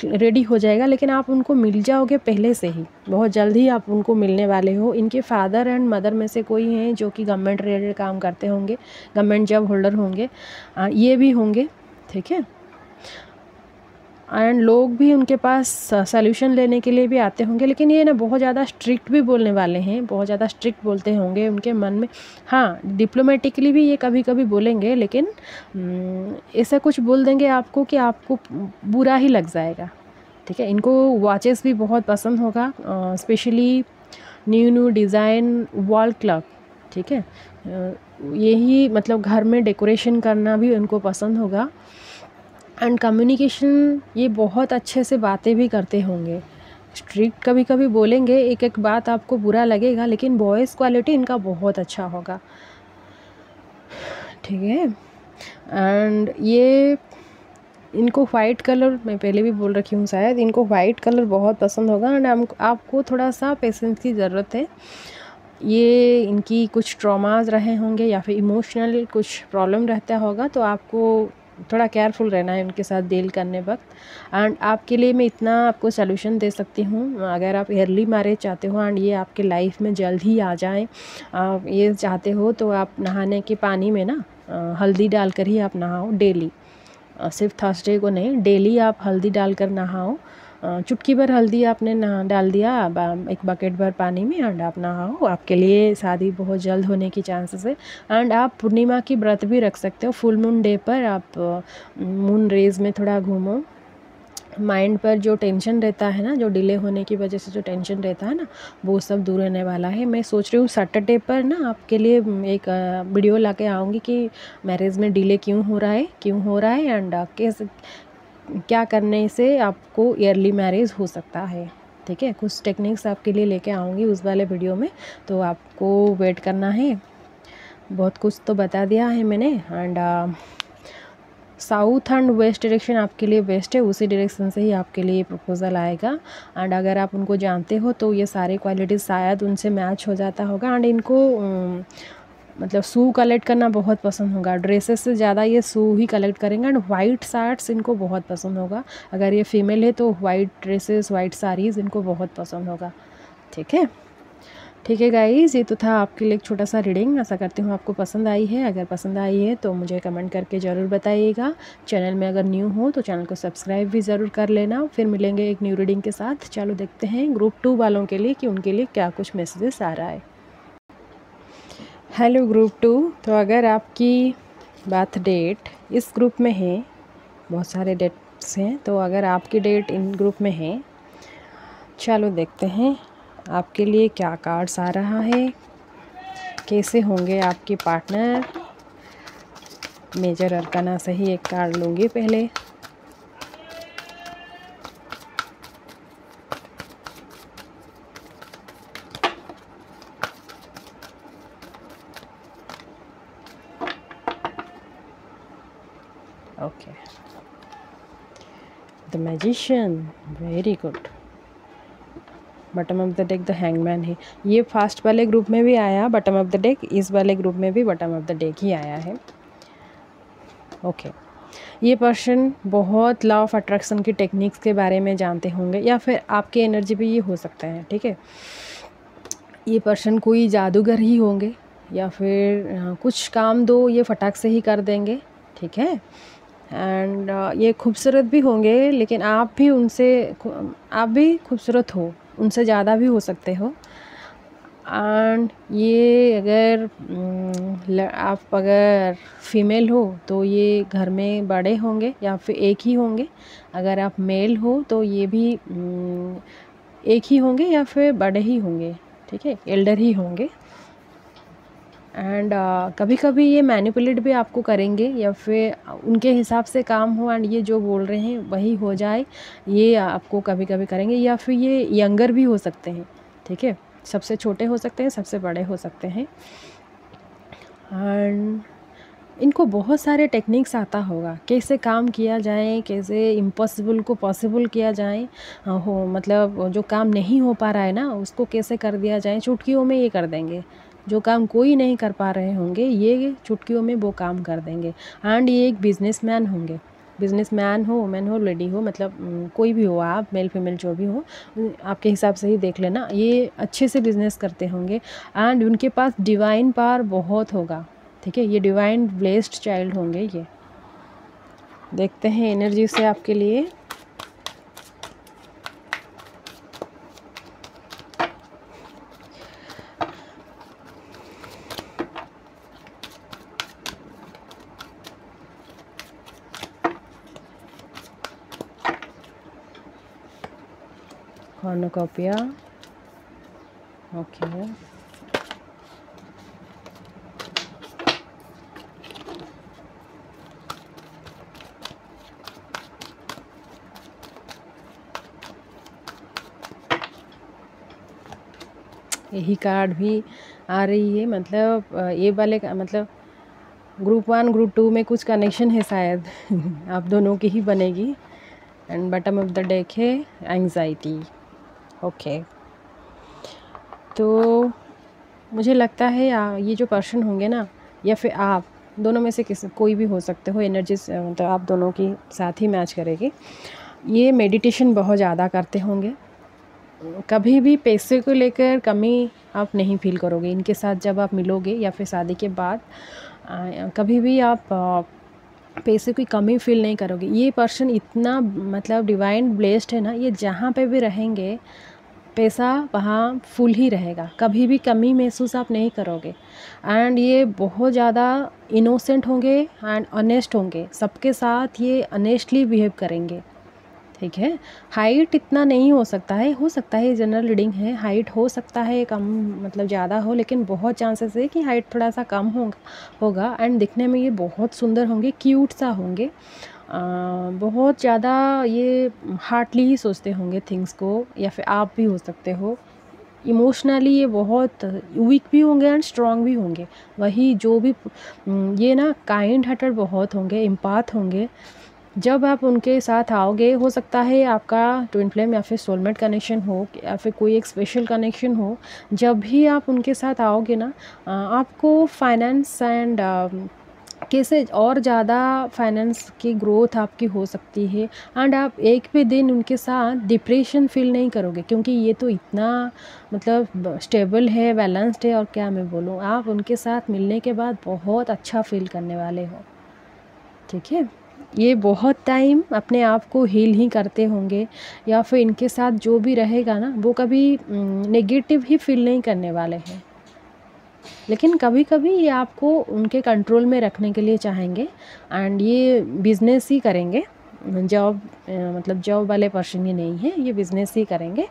रेडी हो जाएगा, लेकिन आप उनको मिल जाओगे पहले से ही, बहुत जल्द ही आप उनको मिलने वाले हो। इनके फादर एंड मदर में से कोई हैं जो कि गवर्नमेंट रिलेटेड काम करते होंगे, गवर्नमेंट जॉब होल्डर होंगे, ये भी होंगे, ठीक है। एंड लोग भी उनके पास सॉल्यूशन लेने के लिए भी आते होंगे, लेकिन ये ना बहुत ज़्यादा स्ट्रिक्ट भी बोलने वाले हैं, बहुत ज़्यादा स्ट्रिक्ट बोलते होंगे उनके मन में। हाँ, डिप्लोमेटिकली भी ये कभी कभी बोलेंगे, लेकिन ऐसा कुछ बोल देंगे आपको कि आपको बुरा ही लग जाएगा, ठीक है। इनको वॉचेस भी बहुत पसंद होगा, specially new design wall clock, ठीक है। यही मतलब घर में डेकोरेशन करना भी उनको पसंद होगा। एंड कम्युनिकेशन, ये बहुत अच्छे से बातें भी करते होंगे, स्ट्रिक्ट कभी कभी बोलेंगे, एक एक बात आपको बुरा लगेगा, लेकिन वॉइस क्वालिटी इनका बहुत अच्छा होगा, ठीक है। एंड ये इनको वाइट कलर, मैं पहले भी बोल रखी हूँ शायद, इनको वाइट कलर बहुत पसंद होगा। एंड आपको थोड़ा सा पेशेंस की ज़रूरत है। ये इनकी कुछ ट्रॉमाज रहे होंगे या फिर इमोशनल कुछ प्रॉब्लम रहता होगा, तो आपको थोड़ा केयरफुल रहना है उनके साथ डील करने वक्त। एंड आपके लिए मैं इतना आपको सोल्यूशन दे सकती हूँ, अगर आप अर्ली मैरिज चाहते हो एंड ये आपके लाइफ में जल्द ही आ जाए, आप ये चाहते हो, तो आप नहाने के पानी में ना हल्दी डालकर ही आप नहाओ डेली, सिर्फ थर्सडे को नहीं, डेली आप हल्दी डालकर नहाओ। चुटकी भर हल्दी आपने डाल दिया एक बकेट भर पानी में, एंड आप नहाओ, आपके लिए शादी बहुत जल्द होने की चांसेस है। एंड आप पूर्णिमा की व्रत भी रख सकते हो, फुल मून डे पर आप मून रेज में थोड़ा घूमो, माइंड पर जो टेंशन रहता है ना, जो डिले होने की वजह से जो टेंशन रहता है ना, वो सब दूर रहने वाला है। मैं सोच रही हूँ सैटरडे पर ना आपके लिए एक वीडियो ला के आऊँगी कि मैरिज में डिले क्यों हो रहा है एंड कैसे क्या करने से आपको ईयरली मैरिज हो सकता है, ठीक है। कुछ टेक्निक्स आपके लिए लेके आऊँगी उस वाले वीडियो में, तो आपको वेट करना है। बहुत कुछ तो बता दिया है मैंने। And south and west direction आपके लिए बेस्ट है, उसी डायरेक्शन से ही आपके लिए प्रपोज़ल आएगा। एंड अगर आप उनको जानते हो तो ये सारे क्वालिटीज़ शायद उनसे मैच हो जाता होगा। एंड इनको मतलब शू कलेक्ट करना बहुत पसंद होगा। ड्रेसेस से ज़्यादा ये शू ही कलेक्ट करेंगे एंड वाइट शार्ट्स इनको बहुत पसंद होगा। अगर ये फीमेल है तो वाइट ड्रेसेस, वाइट साड़ीज़ इनको बहुत पसंद होगा। ठीक है गाइस, ये तो था आपके लिए एक छोटा सा रीडिंग। आशा करती हूँ आपको पसंद आई है। अगर पसंद आई है तो मुझे कमेंट करके ज़रूर बताइएगा। चैनल में अगर न्यू हो तो चैनल को सब्सक्राइब भी ज़रूर कर लेना। फिर मिलेंगे एक न्यू रीडिंग के साथ। चलो देखते हैं ग्रुप 2 वालों के लिए कि उनके लिए क्या कुछ मैसेजेस आ रहा है। हेलो ग्रुप 2, तो अगर आपकी बर्थ डेट इस ग्रुप में है, बहुत सारे डेट्स हैं, तो अगर आपकी डेट इन ग्रुप में है, चलो देखते हैं आपके लिए क्या कार्ड्स आ रहा है, कैसे होंगे आपके पार्टनर। मेजर अरकाना से ही एक कार्ड लूँगी पहले। Okay, the magician, very good. Bottom of the deck the hangman है। ये फास्ट वाले ग्रुप में भी आया बॉटम ऑफ द डेक, इस वाले ग्रुप में भी बॉटम ऑफ द डेक ही आया है। ओके, ये पर्सन बहुत लॉ ऑफ अट्रैक्शन की टेक्निक्स के बारे में जानते होंगे, या फिर आपके एनर्जी भी ये हो सकता है। ठीक है, ये पर्सन कोई जादूगर ही होंगे, या फिर कुछ काम दो ये फटाक से ही कर देंगे। ठीक है, एंड ये खूबसूरत भी होंगे, लेकिन आप भी खूबसूरत हो, उनसे ज़्यादा भी हो सकते हो। एंड ये आप अगर फीमेल हो तो ये घर में बड़े होंगे या फिर एक ही होंगे। अगर आप मेल हो तो ये भी एक ही होंगे या फिर बड़े ही होंगे। ठीक है, एल्डर ही होंगे। एंड कभी कभी ये मैनिपुलेट भी आपको करेंगे, या फिर उनके हिसाब से काम हो एंड ये जो बोल रहे हैं वही हो जाए, ये आपको कभी कभी करेंगे। या फिर ये यंगर भी हो सकते हैं। ठीक है, सबसे छोटे हो सकते हैं, सबसे बड़े हो सकते हैं। एंड इनको बहुत सारे टेक्निक्स आता होगा, कैसे काम किया जाए, कैसे इम्पॉसिबल को पॉसिबल किया जाए, मतलब जो काम नहीं हो पा रहा है ना उसको कैसे कर दिया जाए। चुटकियों में ये कर देंगे। जो काम कोई नहीं कर पा रहे होंगे ये चुटकियों में वो काम कर देंगे। एंड ये एक बिजनेसमैन होंगे। बिजनेसमैन हो, मैन हो, लेडी हो, मतलब कोई भी हो, आप मेल फीमेल जो भी हो, आपके हिसाब से ही देख लेना। ये अच्छे से बिजनेस करते होंगे एंड उनके पास डिवाइन पावर बहुत होगा। ठीक है, ये डिवाइन ब्लेस्ड चाइल्ड होंगे। ये देखते हैं एनर्जी से आपके लिए। कॉर्नुकोपिया, ओके, यही कार्ड भी आ रही है। मतलब ये वाले का मतलब ग्रुप 1 ग्रुप 2 में कुछ कनेक्शन है शायद आप दोनों की ही बनेगी। And bottom of the deck है एंग्जाइटी। ओके, तो मुझे लगता है ये जो पर्सन होंगे ना, या फिर आप दोनों में से कोई भी हो सकते हो। एनर्जी मतलब आप दोनों की साथ ही मैच करेगी। ये मेडिटेशन बहुत ज़्यादा करते होंगे। कभी भी पैसे को लेकर कमी आप नहीं फील करोगे इनके साथ जब आप मिलोगे, या फिर शादी के बाद कभी भी आप पैसे की कमी फील नहीं करोगे। ये पर्सन इतना मतलब डिवाइन ब्लेस्ड है ना, ये जहाँ पे भी रहेंगे पैसा वहाँ फुल ही रहेगा, कभी भी कमी महसूस आप नहीं करोगे। एंड ये बहुत ज़्यादा इनोसेंट होंगे एंड ऑनेस्ट होंगे, सबके साथ ये ऑनेस्टली बिहेव करेंगे। ठीक है, हाइट इतना नहीं हो सकता है जनरल रीडिंग है, हाइट हो सकता है कम मतलब ज़्यादा हो, लेकिन बहुत चांसेस है कि हाइट थोड़ा सा कम होगा। एंड दिखने में ये बहुत सुंदर होंगे, क्यूट सा होंगे। बहुत ज़्यादा ये हार्टली ही सोचते होंगे थिंग्स को, या फिर आप भी हो सकते हो। इमोशनली ये बहुत वीक भी होंगे एंड स्ट्रॉन्ग भी होंगे। वही जो भी ये ना काइंड हार्टेड बहुत होंगे, एम्पाथ होंगे, जब आप उनके साथ आओगे, हो सकता है आपका ट्विन फ्लेम या फिर सोलमेट कनेक्शन हो या फिर कोई एक स्पेशल कनेक्शन हो, जब भी आप उनके साथ आओगे ना, आपको फाइनेंस एंड कैसे और ज़्यादा फाइनेंस की ग्रोथ आपकी हो सकती है। एंड आप एक भी दिन उनके साथ डिप्रेशन फील नहीं करोगे, क्योंकि ये तो इतना मतलब स्टेबल है, बैलेंस्ड है, और क्या मैं बोलूँ, आप उनके साथ मिलने के बाद बहुत अच्छा फील करने वाले हो। ठीक है, ये बहुत टाइम अपने आप को हील ही करते होंगे, या फिर इनके साथ जो भी रहेगा ना वो कभी नेगेटिव ही फील नहीं करने वाले हैं। लेकिन कभी कभी ये आपको उनके कंट्रोल में रखने के लिए चाहेंगे, एंड ये बिज़नेस ही करेंगे, जॉब मतलब जॉब वाले पर्सन ही नहीं है, ये बिज़नेस ही करेंगे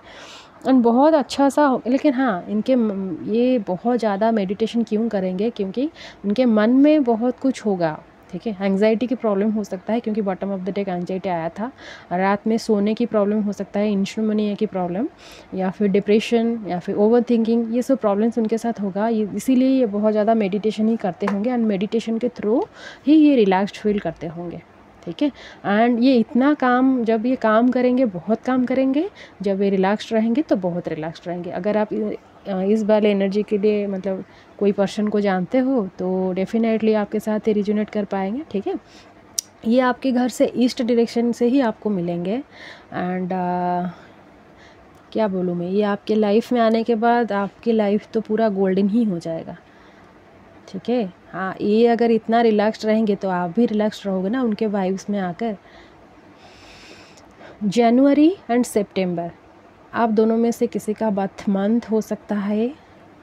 एंड बहुत अच्छा सा लेकिन हाँ, इनके ये बहुत ज़्यादा मेडिटेशन क्यों करेंगे, क्योंकि उनके मन में बहुत कुछ होगा। ठीक है, एंग्जाइटी की प्रॉब्लम हो सकता है, क्योंकि bottom of the deck anxiety आया था। रात में सोने की प्रॉब्लम हो सकता है, इंसोम्निया की प्रॉब्लम, या फिर डिप्रेशन, या फिर ओवर थिंकिंग, ये सब प्रॉब्लम्स उनके साथ होगा। ये इसीलिए ये बहुत ज़्यादा मेडिटेशन ही करते होंगे, एंड मेडिटेशन के थ्रू ही ये रिलैक्स्ड फील करते होंगे। ठीक है, एंड ये इतना काम, जब ये काम करेंगे बहुत काम करेंगे, जब ये रिलैक्स्ड रहेंगे तो बहुत रिलैक्स्ड रहेंगे। अगर आप इस वाले एनर्जी के लिए मतलब कोई पर्सन को जानते हो तो डेफिनेटली आपके साथ ये रिजोनेट कर पाएंगे। ठीक है, ये आपके घर से ईस्ट डायरेक्शन से ही आपको मिलेंगे, एंड क्या बोलूँ मैं, ये आपके लाइफ में आने के बाद आपकी लाइफ तो पूरा गोल्डन ही हो जाएगा। ठीक है, हाँ, ये अगर इतना रिलैक्स्ड रहेंगे तो आप भी रिलैक्स्ड रहोगे ना उनके वाइब्स में आकर। जनवरी एंड सितंबर, आप दोनों में से किसी का बर्थ मंथ हो सकता है,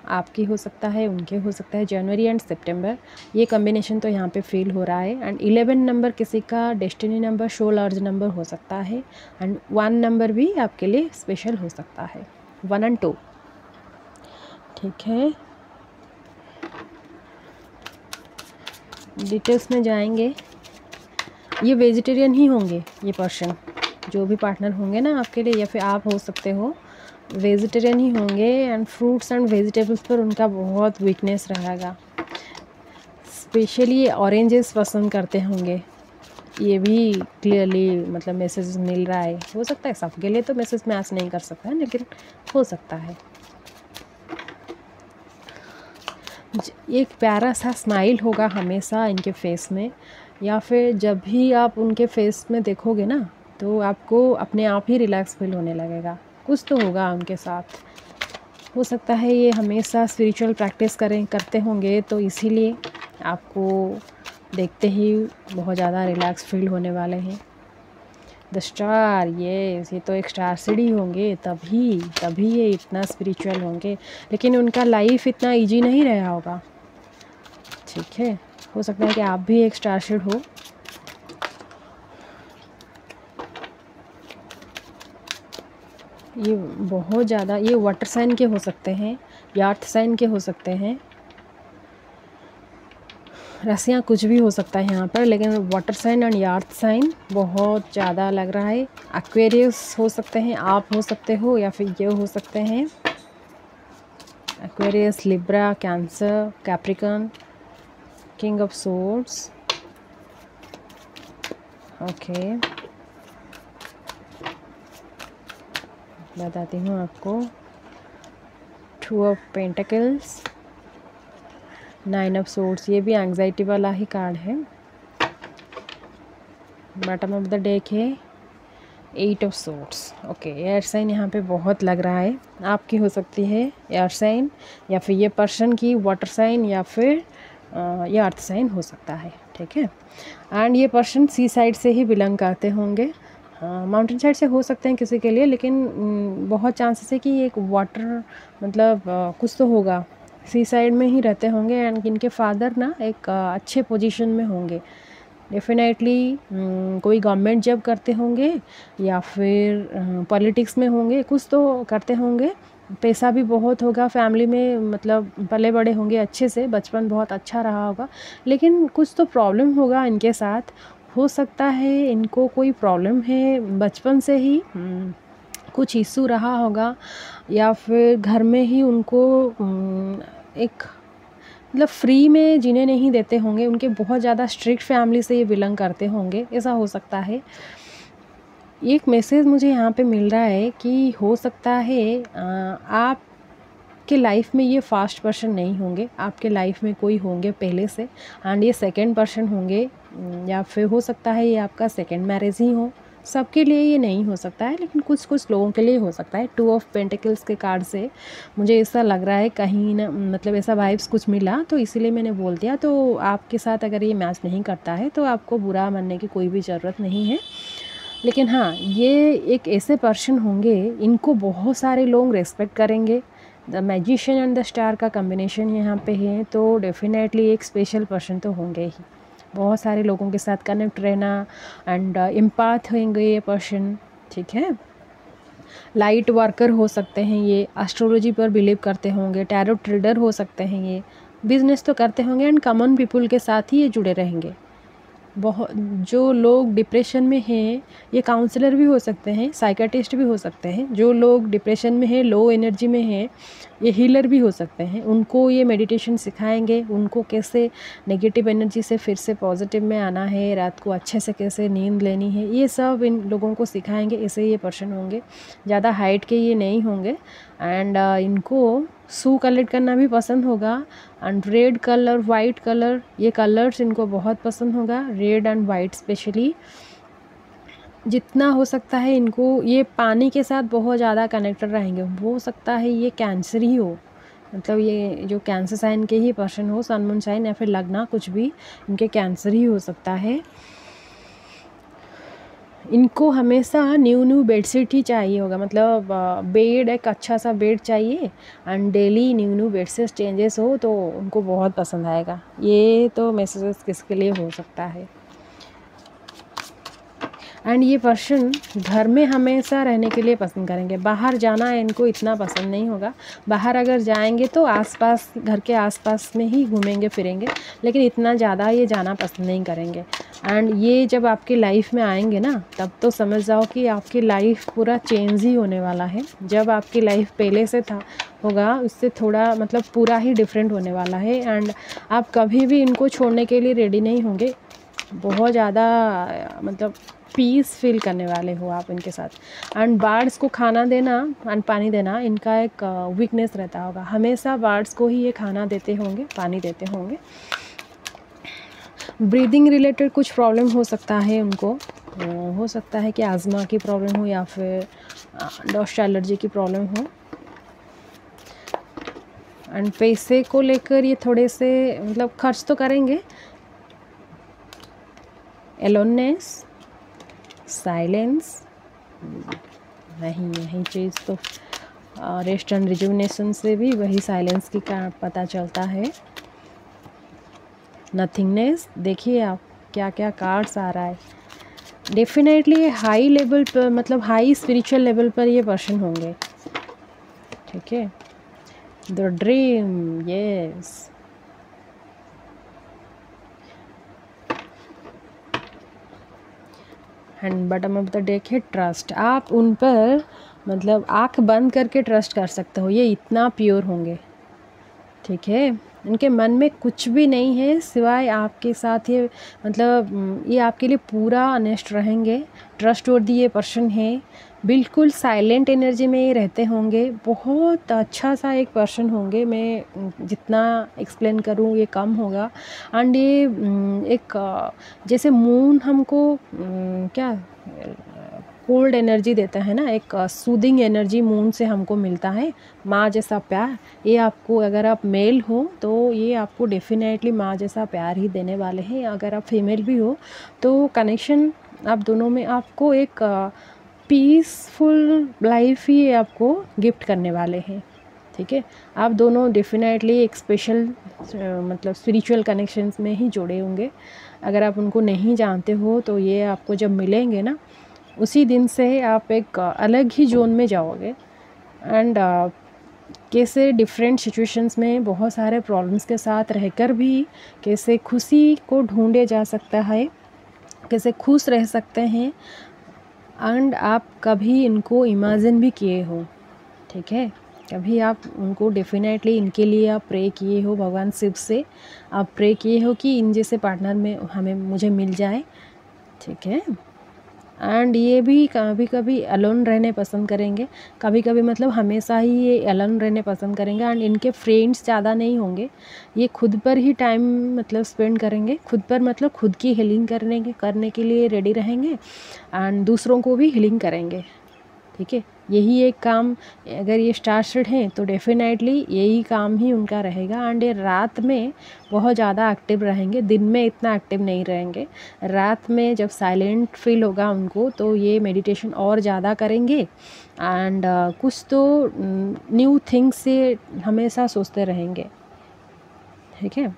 आपकी हो सकता है, उनके हो सकता है। जनवरी एंड सितंबर, ये कॉम्बिनेशन तो यहाँ पे फील हो रहा है। एंड 11 नंबर किसी का destiny number, show large number हो सकता है, एंड 1 नंबर भी आपके लिए स्पेशल हो सकता है, 1 और 2। ठीक है, डिटेल्स में जाएंगे। ये वेजिटेरियन ही होंगे, ये पर्सन जो भी पार्टनर होंगे ना आपके लिए, या फिर आप हो सकते हो, वेजिटेरियन ही होंगे। एंड फ्रूट्स एंड वेजिटेबल्स पर उनका बहुत वीकनेस रहेगा। स्पेशली ऑरेंजेस पसंद करते होंगे, ये भी क्लियरली मतलब मैसेज मिल रहा है। हो सकता है सबके लिए तो मैसेज मैच नहीं कर सकता है, लेकिन हो सकता है। एक प्यारा सा स्माइल होगा हमेशा इनके फेस में, या फिर जब भी आप उनके फेस में देखोगे ना तो आपको अपने आप ही रिलैक्स फील होने लगेगा। कुछ तो होगा उनके साथ। हो सकता है ये हमेशा स्पिरिचुअल प्रैक्टिस करते होंगे, तो इसीलिए आपको देखते ही बहुत ज़्यादा रिलैक्स फील होने वाले हैं। द स्टार, ये तो एक स्टार सीढ़ी होंगे, तभी ये इतना स्पिरिचुअल होंगे। लेकिन उनका लाइफ इतना इजी नहीं रहा होगा। ठीक है, हो सकता है कि आप भी एक स्टार सीड हो। ये बहुत ज़्यादा, ये वाटर साइन के हो सकते हैं या अर्थ साइन के हो सकते हैं। राशियाँ कुछ भी हो सकता है यहाँ पर, लेकिन water sign and earth sign बहुत ज़्यादा लग रहा है। एक्वेरियस हो सकते हैं, आप हो सकते हो, या फिर ये हो सकते हैं Aquarius, Libra, cancer, Capricorn, king of swords. Okay, बताती हूँ आपको। 2 ऑफ पेंटिकल्स, 9 ऑफ सोर्ड्स, ये भी एंग्जाइटी वाला ही कार्ड है। बॉटम ऑफ द डेक है 8 of swords. Okay, air sign यहाँ पे बहुत लग रहा है। आपकी हो सकती है एयर साइन, या फिर ये पर्सन की वाटर साइन, या फिर ये अर्थ साइन हो सकता है। ठीक है, एंड ये पर्सन सी साइड से ही बिलोंग करते होंगे, माउंटेन साइड से हो सकते हैं किसी के लिए, लेकिन बहुत चांसेस है कि एक वाटर मतलब कुछ तो होगा, सी साइड में ही रहते होंगे। एंड इनके फादर ना एक अच्छे पोजीशन में होंगे, डेफिनेटली कोई गवर्नमेंट जॉब करते होंगे, या फिर पॉलिटिक्स में होंगे, कुछ तो करते होंगे। पैसा भी बहुत होगा फैमिली में, मतलब पले बड़े होंगे अच्छे से, बचपन बहुत अच्छा रहा होगा। लेकिन कुछ तो प्रॉब्लम होगा इनके साथ। हो सकता है इनको कोई प्रॉब्लम है बचपन से ही, कुछ इशू रहा होगा, या फिर घर में ही उनको एक मतलब फ्री में जीने नहीं देते होंगे, उनके बहुत ज़्यादा स्ट्रिक्ट फैमिली से ये बिलोंग करते होंगे, ऐसा हो सकता है। एक मैसेज मुझे यहाँ पे मिल रहा है कि हो सकता है आपके लाइफ में ये फर्स्ट पर्सन नहीं होंगे, आपके लाइफ में कोई होंगे पहले से, एंड ये सेकंड पर्सन होंगे, या फिर हो सकता है ये आपका सेकंड मैरिज ही हो। सबके लिए ये नहीं हो सकता है, लेकिन कुछ कुछ लोगों के लिए हो सकता है। 2 ऑफ पेंटिकल्स के कार्ड से मुझे ऐसा लग रहा है, कहीं ना मतलब ऐसा वाइब्स कुछ मिला, तो इसीलिए मैंने बोल दिया। तो आपके साथ अगर ये मैच नहीं करता है तो आपको बुरा मानने की कोई भी ज़रूरत नहीं है। लेकिन हाँ, ये एक ऐसे पर्सन होंगे, इनको बहुत सारे लोग रेस्पेक्ट करेंगे। The magician and the star का कॉम्बिनेशन यहाँ पे है, तो डेफिनेटली एक स्पेशल पर्सन तो होंगे ही। बहुत सारे लोगों के साथ कनेक्ट रहना, एंड एम्पैथ होंगे ये पर्सन, ठीक है। लाइट वर्कर हो सकते हैं ये, एस्ट्रोलॉजी पर बिलीव करते होंगे, टैरो ट्रेडर हो सकते हैं ये, बिजनेस तो करते होंगे, एंड कॉमन पीपल के साथ ही ये जुड़े रहेंगे। बहुत जो लोग डिप्रेशन में हैं, ये काउंसलर भी हो सकते हैं, साइकियाट्रिस्ट भी हो सकते हैं। जो लोग डिप्रेशन में हैं, लो एनर्जी में हैं, ये हीलर भी हो सकते हैं। उनको ये मेडिटेशन सिखाएंगे, उनको कैसे नेगेटिव एनर्जी से फिर से पॉजिटिव में आना है, रात को अच्छे से कैसे नींद लेनी है, ये सब इन लोगों को सिखाएंगे। ऐसे ये पर्सन होंगे, ज़्यादा हाइट के ये नहीं होंगे, एंड इनको शू कलेक्ट करना भी पसंद होगा, and red colour, white colour, ये कलर्स इनको बहुत पसंद होगा, रेड एंड वाइट स्पेशली। जितना हो सकता है इनको ये पानी के साथ बहुत ज़्यादा कनेक्टेड रहेंगे। हो सकता है ये कैंसर ही हो, मतलब ये जो कैंसर साइन के ही पर्सन हो, सन मून साइन या फिर लगना कुछ भी, इनके कैंसर ही हो सकता है। इनको हमेशा न्यू बेडशीट ही चाहिए होगा, मतलब बेड, एक अच्छा सा बेड चाहिए, and daily new bedsheet changes हो तो उनको बहुत पसंद आएगा। ये तो मैसेजेस किसके लिए हो सकता है। एंड ये पर्सन घर में हमेशा रहने के लिए पसंद करेंगे, बाहर जाना इनको इतना पसंद नहीं होगा। बाहर अगर जाएंगे तो आसपास, घर के आसपास में ही घूमेंगे फिरेंगे, लेकिन इतना ज़्यादा ये जाना पसंद नहीं करेंगे। एंड ये जब आपकी लाइफ में आएंगे ना, तब तो समझ जाओ कि आपकी लाइफ पूरा चेंज ही होने वाला है। जब आपकी लाइफ पहले से था होगा, उससे थोड़ा मतलब पूरा ही डिफरेंट होने वाला है, एंड आप कभी भी इनको छोड़ने के लिए रेडी नहीं होंगे। बहुत ज़्यादा मतलब पीस फील करने वाले हो आप इनके साथ। एंड बर्ड्स को खाना देना एंड पानी देना इनका एक वीकनेस रहता होगा, हमेशा बर्ड्स को ही ये खाना देते होंगे, पानी देते होंगे। ब्रीदिंग रिलेटेड कुछ प्रॉब्लम हो सकता है उनको, हो सकता है कि आज़मा की प्रॉब्लम हो या फिर डस्ट एलर्जी की प्रॉब्लम हो। एंड पैसे को लेकर ये थोड़े से मतलब खर्च तो करेंगे। एलोननेस, साइलेंस, नहीं यही चीज़ तो रेस्ट एंड रिजुविनेशन से भी वही साइलेंस की का पता चलता है। नथिंगनेस, देखिए आप क्या क्या कार्ड्स आ रहा है। डेफिनेटली हाई लेवल पर, मतलब हाई स्पिरिचुअल लेवल पर ये पर्सन होंगे, ठीक है। The dream, yes. And bottom of the deck है ट्रस्ट। आप उन पर मतलब आँख बंद करके ट्रस्ट कर सकते हो, ये इतना प्योर होंगे, ठीक है। इनके मन में कुछ भी नहीं है सिवाय आपके साथ, ये मतलब ये आपके लिए पूरा ऑनेस्ट रहेंगे। ट्रस्टवर्दी ये पर्सन है, बिल्कुल साइलेंट एनर्जी में ये रहते होंगे। बहुत अच्छा सा एक पर्सन होंगे, मैं जितना एक्सप्लेन करूँ ये कम होगा। एंड ये एक जैसे मून हमको क्या कोल्ड एनर्जी देता है ना, एक सूदिंग एनर्जी मून से हमको मिलता है, माँ जैसा प्यार। ये आपको, अगर आप मेल हो तो ये आपको डेफिनेटली माँ जैसा प्यार ही देने वाले हैं। अगर आप फीमेल भी हो तो कनेक्शन आप दोनों में आपको एक पीसफुल लाइफ ही आपको गिफ्ट करने वाले हैं, ठीक है। आप दोनों डेफिनेटली एक स्पेशल मतलब स्पिरिचुअल कनेक्शंस में ही जुड़े होंगे। अगर आप उनको नहीं जानते हो तो ये आपको जब मिलेंगे ना, उसी दिन से आप एक अलग ही जोन में जाओगे। एंड कैसे डिफरेंट सिचुएशंस में बहुत सारे प्रॉब्लम्स के साथ रहकर भी कैसे खुशी को ढूंढे जा सकता है, कैसे खुश रह सकते हैं, एंड आप कभी इनको इमेजिन भी किए हो, ठीक है। कभी आप उनको डेफिनेटली इनके लिए आप प्रे किए हो, भगवान शिव से आप प्रे किए हो कि इन जैसे पार्टनर में मुझे मिल जाए, ठीक है। एंड ये भी कभी कभी अलोन रहने पसंद करेंगे, कभी कभी मतलब हमेशा ही ये अलोन रहने पसंद करेंगे। एंड इनके फ्रेंड्स ज़्यादा नहीं होंगे, ये खुद पर ही टाइम मतलब स्पेंड करेंगे, खुद पर मतलब खुद की हीलिंग करने के लिए रेडी रहेंगे एंड दूसरों को भी हीलिंग करेंगे, ठीक है। यही एक काम, अगर ये स्टार सीड हैं तो डेफिनेटली यही काम ही उनका रहेगा। एंड ये रात में बहुत ज़्यादा एक्टिव रहेंगे, दिन में इतना एक्टिव नहीं रहेंगे। रात में जब साइलेंट फील होगा उनको तो ये मेडिटेशन और ज़्यादा करेंगे एंड कुछ तो न्यू थिंग्स से हमेशा सोचते रहेंगे, ठीक है।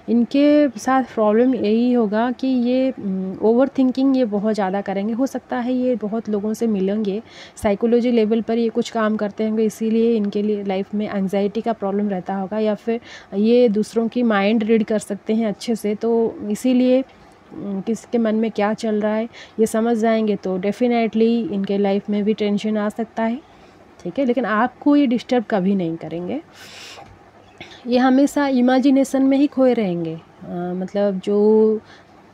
इनके साथ प्रॉब्लम यही होगा कि ये ओवर थिंकिंग ये बहुत ज़्यादा करेंगे। हो सकता है ये बहुत लोगों से मिलेंगे, साइकोलॉजी लेवल पर ये कुछ काम करते होंगे, इसीलिए इनके लिए लाइफ में एंजाइटी का प्रॉब्लम रहता होगा, या फिर ये दूसरों की माइंड रीड कर सकते हैं अच्छे से, तो इसीलिए किसके मन में क्या चल रहा है ये समझ जाएंगे तो डेफिनेटली इनके लाइफ में भी टेंशन आ सकता है, ठीक है। लेकिन आपको ये डिस्टर्ब कभी नहीं करेंगे, ये हमेशा इमेजिनेशन में ही खोए रहेंगे। मतलब जो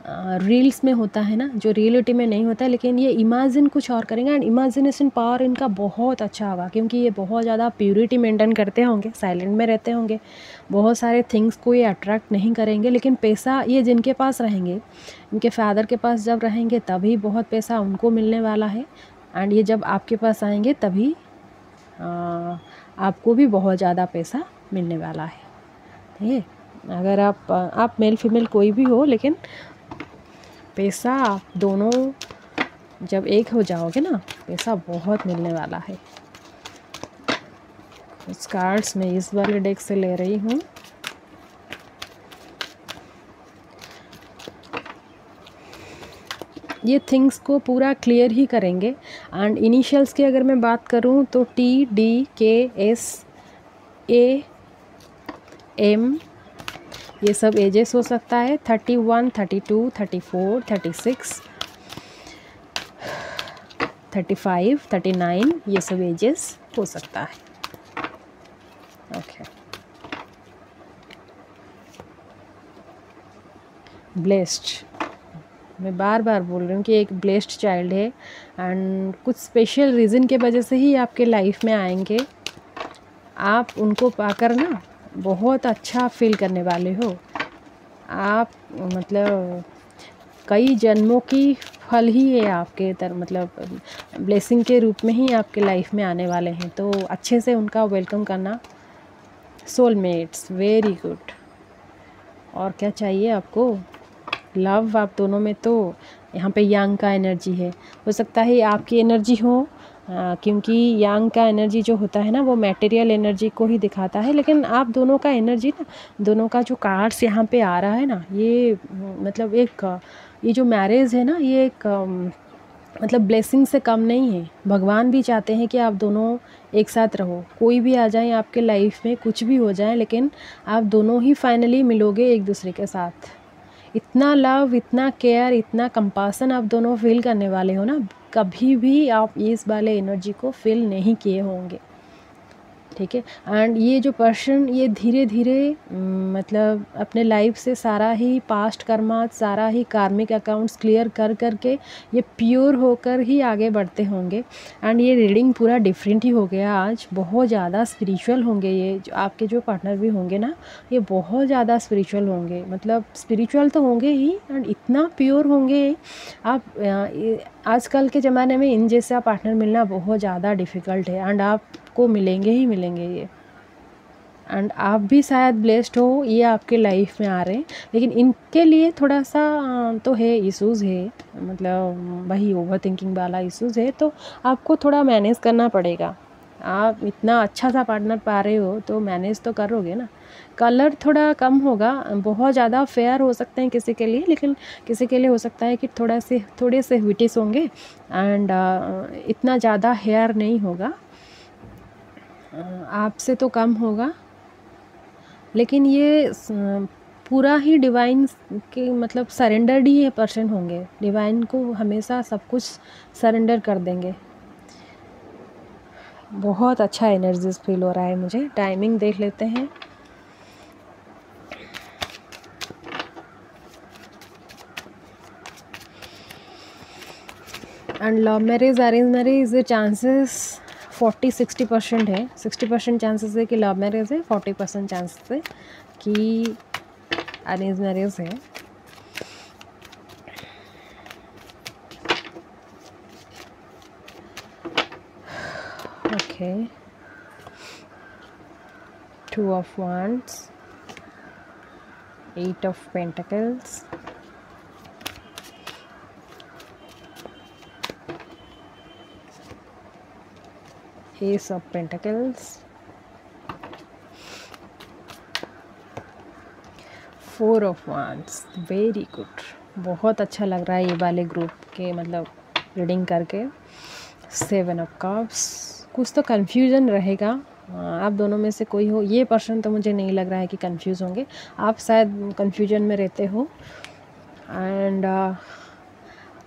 रील्स में होता है ना, जो रियलिटी में नहीं होता है, लेकिन ये इमेजिन कुछ और करेंगे। एंड इमेजिनेशन पावर इनका बहुत अच्छा होगा, क्योंकि ये बहुत ज़्यादा प्योरिटी मेंटेन करते होंगे, साइलेंट में रहते होंगे, बहुत सारे थिंग्स को ये अट्रैक्ट नहीं करेंगे। लेकिन पैसा ये जिनके पास रहेंगे, इनके फादर के पास जब रहेंगे तभी बहुत पैसा उनको मिलने वाला है। एंड ये जब आपके पास आएंगे तभी आपको भी बहुत ज़्यादा पैसा मिलने वाला है, ठीक है। अगर आप मेल फीमेल कोई भी हो, लेकिन पैसा आप दोनों जब एक हो जाओगे ना, पैसा बहुत मिलने वाला है। इस कार्ड्स मैं इस वाले डेक से ले रही हूँ। ये थिंग्स को पूरा क्लियर ही करेंगे। एंड इनिशियल्स की अगर मैं बात करूँ तो TDKSAM, ये सब एजेस हो सकता है, 31, 32, 34, 36, 35, 39, ये सब एजेस हो सकता है, ओके। ब्लेस्ड, मैं बार बार बोल रही हूँ कि एक ब्लेस्ड चाइल्ड है एंड कुछ स्पेशल रीज़न के वजह से ही आपके लाइफ में आएंगे। आप उनको पाकर ना बहुत अच्छा फील करने वाले हो। आप मतलब कई जन्मों की फल ही है आपके मतलब ब्लेसिंग के रूप में ही आपके लाइफ में आने वाले हैं, तो अच्छे से उनका वेलकम करना। Soulmates, very good. और क्या चाहिए आपको? लव आप दोनों में, तो यहाँ पे यांग का एनर्जी है। हो सकता है आपकी एनर्जी हो, क्योंकि यांग का एनर्जी जो होता है ना वो मटेरियल एनर्जी को ही दिखाता है, लेकिन आप दोनों का एनर्जी ना, दोनों का जो कार्ड्स यहाँ पे आ रहा है ना, ये मतलब एक ये जो मैरिज है ना, ये एक मतलब ब्लेसिंग से कम नहीं है। भगवान भी चाहते हैं कि आप दोनों एक साथ रहो, कोई भी आ जाए आपके लाइफ में, कुछ भी हो जाए, लेकिन आप दोनों ही फाइनली मिलोगे एक दूसरे के साथ। इतना लव, इतना केयर, इतना कंपासन आप दोनों फील करने वाले हो ना, कभी भी आप इस वाले एनर्जी को फील नहीं किए होंगे, ठीक है। एंड ये जो पर्सन ये धीरे धीरे मतलब अपने लाइफ से सारा ही पास्ट कर्मा, सारा ही कार्मिक अकाउंट्स क्लियर कर करके ये प्योर होकर ही आगे बढ़ते होंगे। एंड ये रीडिंग पूरा डिफरेंट ही हो गया आज, बहुत ज़्यादा स्पिरिचुअल होंगे ये जो आपके जो पार्टनर भी होंगे ना, ये बहुत ज़्यादा स्पिरिचुअल होंगे। मतलब स्पिरिचुअल तो होंगे ही एंड इतना प्योर होंगे। आप आजकल के ज़माने में इन जैसा पार्टनर मिलना बहुत ज़्यादा डिफ़िकल्ट है एंड आपको मिलेंगे ही मिलेंगे ये। एंड आप भी शायद ब्लेस्ड हो, ये आपके लाइफ में आ रहे हैं, लेकिन इनके लिए थोड़ा सा तो है, इश्यूज़ है, मतलब वही ओवर थिंकिंग वाला इश्यूज़ है, तो आपको थोड़ा मैनेज करना पड़ेगा। आप इतना अच्छा सा पार्टनर पा रहे हो तो मैनेज तो करोगे ना। कलर थोड़ा कम होगा, बहुत ज़्यादा फेयर हो सकते हैं किसी के लिए, लेकिन किसी के लिए हो सकता है कि थोड़े से विटिस होंगे एंड इतना ज़्यादा हेयर नहीं होगा, आपसे तो कम होगा, लेकिन ये पूरा ही डिवाइन के मतलब सरेंडर्ड ही पर्सन होंगे, डिवाइन को हमेशा सब कुछ सरेंडर कर देंगे। बहुत अच्छा एनर्जीज फील हो रहा है मुझे। टाइमिंग देख लेते हैं। And love marriage arrange marriage chances 40-60% है। 60% चांसेस है कि लव मैरिज है, 40% चांसेस है कि अरेंज मैरिज है। Okay, 2 of Wands, 8 of Pentacles, Ace of Pentacles, 4 of Wands। Very good, बहुत अच्छा लग रहा है ये वाले ग्रुप के मतलब रीडिंग करके। 7 of Cups। कुछ तो कन्फ्यूजन रहेगा, आप दोनों में से कोई हो। ये पर्सन तो मुझे नहीं लग रहा है कि कंफ्यूज होंगे, आप शायद कंफ्यूजन में रहते हो। एंड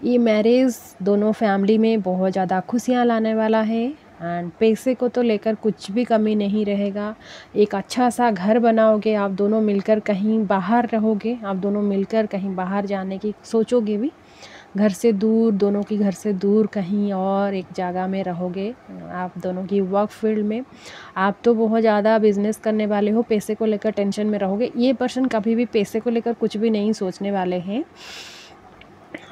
ये मैरिज दोनों फैमिली में बहुत ज़्यादा खुशियाँ लाने वाला है। एंड पैसे को तो लेकर कुछ भी कमी नहीं रहेगा। एक अच्छा सा घर बनाओगे, आप दोनों मिलकर कहीं बाहर रहोगे, आप दोनों मिलकर कहीं बाहर जाने की सोचोगे भी, घर से दूर, दोनों की घर से दूर कहीं और एक जगह में रहोगे। आप दोनों की वर्क फील्ड में आप तो बहुत ज़्यादा बिजनेस करने वाले हो, पैसे को लेकर टेंशन में रहोगे। ये पर्सन कभी भी पैसे को लेकर कुछ भी नहीं सोचने वाले हैं।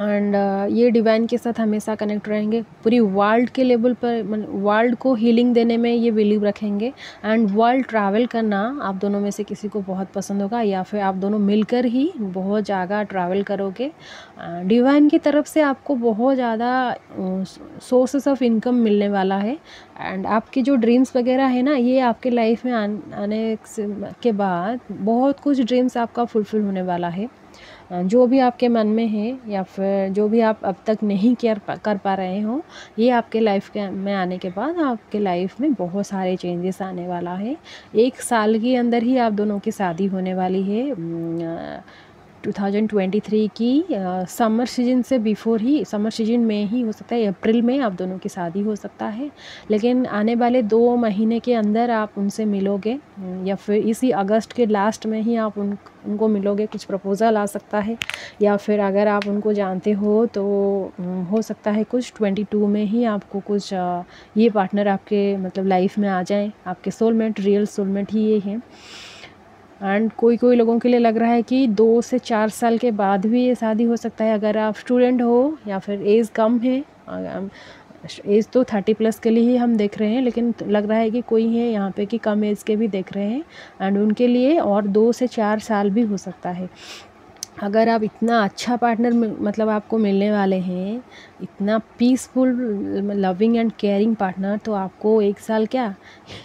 एंड ये डिवाइन के साथ हमेशा कनेक्ट रहेंगे। पूरी वर्ल्ड के लेवल पर वर्ल्ड को हीलिंग देने में ये बिलीव रखेंगे। एंड वर्ल्ड ट्रैवल करना आप दोनों में से किसी को बहुत पसंद होगा, या फिर आप दोनों मिलकर ही बहुत जगह ट्रैवल करोगे। डिवाइन की तरफ से आपको बहुत ज़्यादा सोर्सेस ऑफ इनकम मिलने वाला है। एंड आपकी जो ड्रीम्स वगैरह है ना, ये आपके लाइफ में आने के बाद बहुत कुछ ड्रीम्स आपका फुलफिल होने वाला है। जो भी आपके मन में है या फिर जो भी आप अब तक नहीं कर पा रहे हो, ये आपके लाइफ के में आने के बाद आपके लाइफ में बहुत सारे चेंजेस आने वाला है। 1 साल के अंदर ही आप दोनों की शादी होने वाली है। 2023 की समर सीजन से बिफोर ही, समर सीजन में ही हो सकता है, अप्रैल में आप दोनों की शादी हो सकता है। लेकिन आने वाले 2 महीने के अंदर आप उनसे मिलोगे, या फिर इसी अगस्त के लास्ट में ही आप उनको मिलोगे। कुछ प्रपोज़ल आ सकता है, या फिर अगर आप उनको जानते हो तो हो सकता है कुछ 22 में ही आपको कुछ ये पार्टनर आपके मतलब लाइफ में आ जाए। आपके सोलमेट, रियल सोलमेट ही ये हैं। एंड कोई लोगों के लिए लग रहा है कि 2 से 4 साल के बाद भी ये शादी हो सकता है। अगर आप स्टूडेंट हो या फिर एज कम है, एज तो 30+ के लिए ही हम देख रहे हैं, लेकिन लग रहा है कि कोई है यहाँ पे कि कम एज के भी देख रहे हैं। एंड उनके लिए और 2 से 4 साल भी हो सकता है। अगर आप इतना अच्छा पार्टनर मतलब आपको मिलने वाले हैं, इतना peaceful, loving and caring partner, तो आपको 1 साल क्या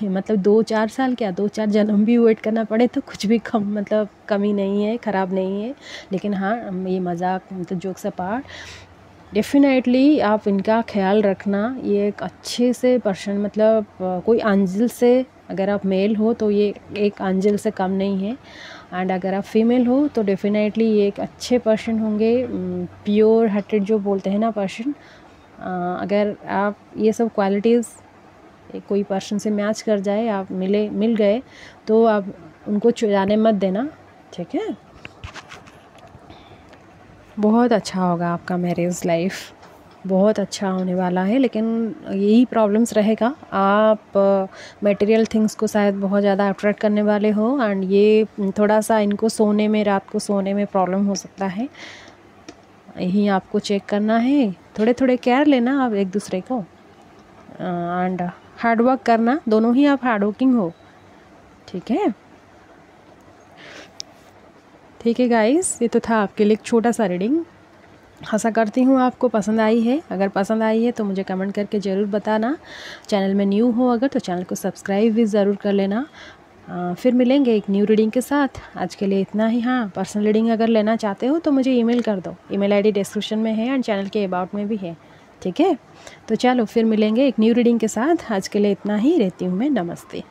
मतलब 2-4 साल क्या, 2-4 जन्म भी वेट करना पड़े तो कुछ भी कमी नहीं है, ख़राब नहीं है। लेकिन हाँ, ये मजाक मतलब जोक्स अपार्ट, डेफिनेटली आप इनका ख्याल रखना। ये एक अच्छे से पर्सन मतलब कोई एंजल से, अगर आप मेल हो तो ये एक एंजल से कम नहीं है। एंड अगर आप फीमेल हो तो डेफिनेटली ये एक अच्छे पर्सन होंगे, प्योर हार्टेड जो बोलते हैं ना पर्सन। अगर आप ये सब क्वालिटीज़ कोई पर्सन से मैच कर जाए, आप मिल गए, तो आप उनको जाने मत देना, ठीक है। बहुत अच्छा होगा आपका मैरिज लाइफ, बहुत अच्छा होने वाला है। लेकिन यही प्रॉब्लम्स रहेगा, आप मटेरियल थिंग्स को शायद बहुत ज़्यादा अट्रैक्ट करने वाले हो। एंड ये थोड़ा सा इनको सोने में, रात को सोने में प्रॉब्लम हो सकता है। यही आपको चेक करना है। थोड़े केयर लेना आप एक दूसरे को, एंड हार्डवर्क करना। दोनों ही आप हार्डवर्किंग हो, ठीक है। ठीक है गाइस, ये तो था आपके लिए एक छोटा सा रीडिंग। आशा करती हूँ आपको पसंद आई है। अगर पसंद आई है तो मुझे कमेंट करके ज़रूर बताना। चैनल में न्यू हो अगर तो चैनल को सब्सक्राइब भी ज़रूर कर लेना। फिर मिलेंगे एक न्यू रीडिंग के साथ। आज के लिए इतना ही। हाँ, पर्सनल रीडिंग अगर लेना चाहते हो तो मुझे ईमेल कर दो। ईमेल आईडी डिस्क्रिप्शन में है एंड चैनल के अबाउट में भी है, ठीक है। तो चलो फिर मिलेंगे एक न्यू रीडिंग के साथ। आज के लिए इतना ही। रहती हूँ मैं, नमस्ते।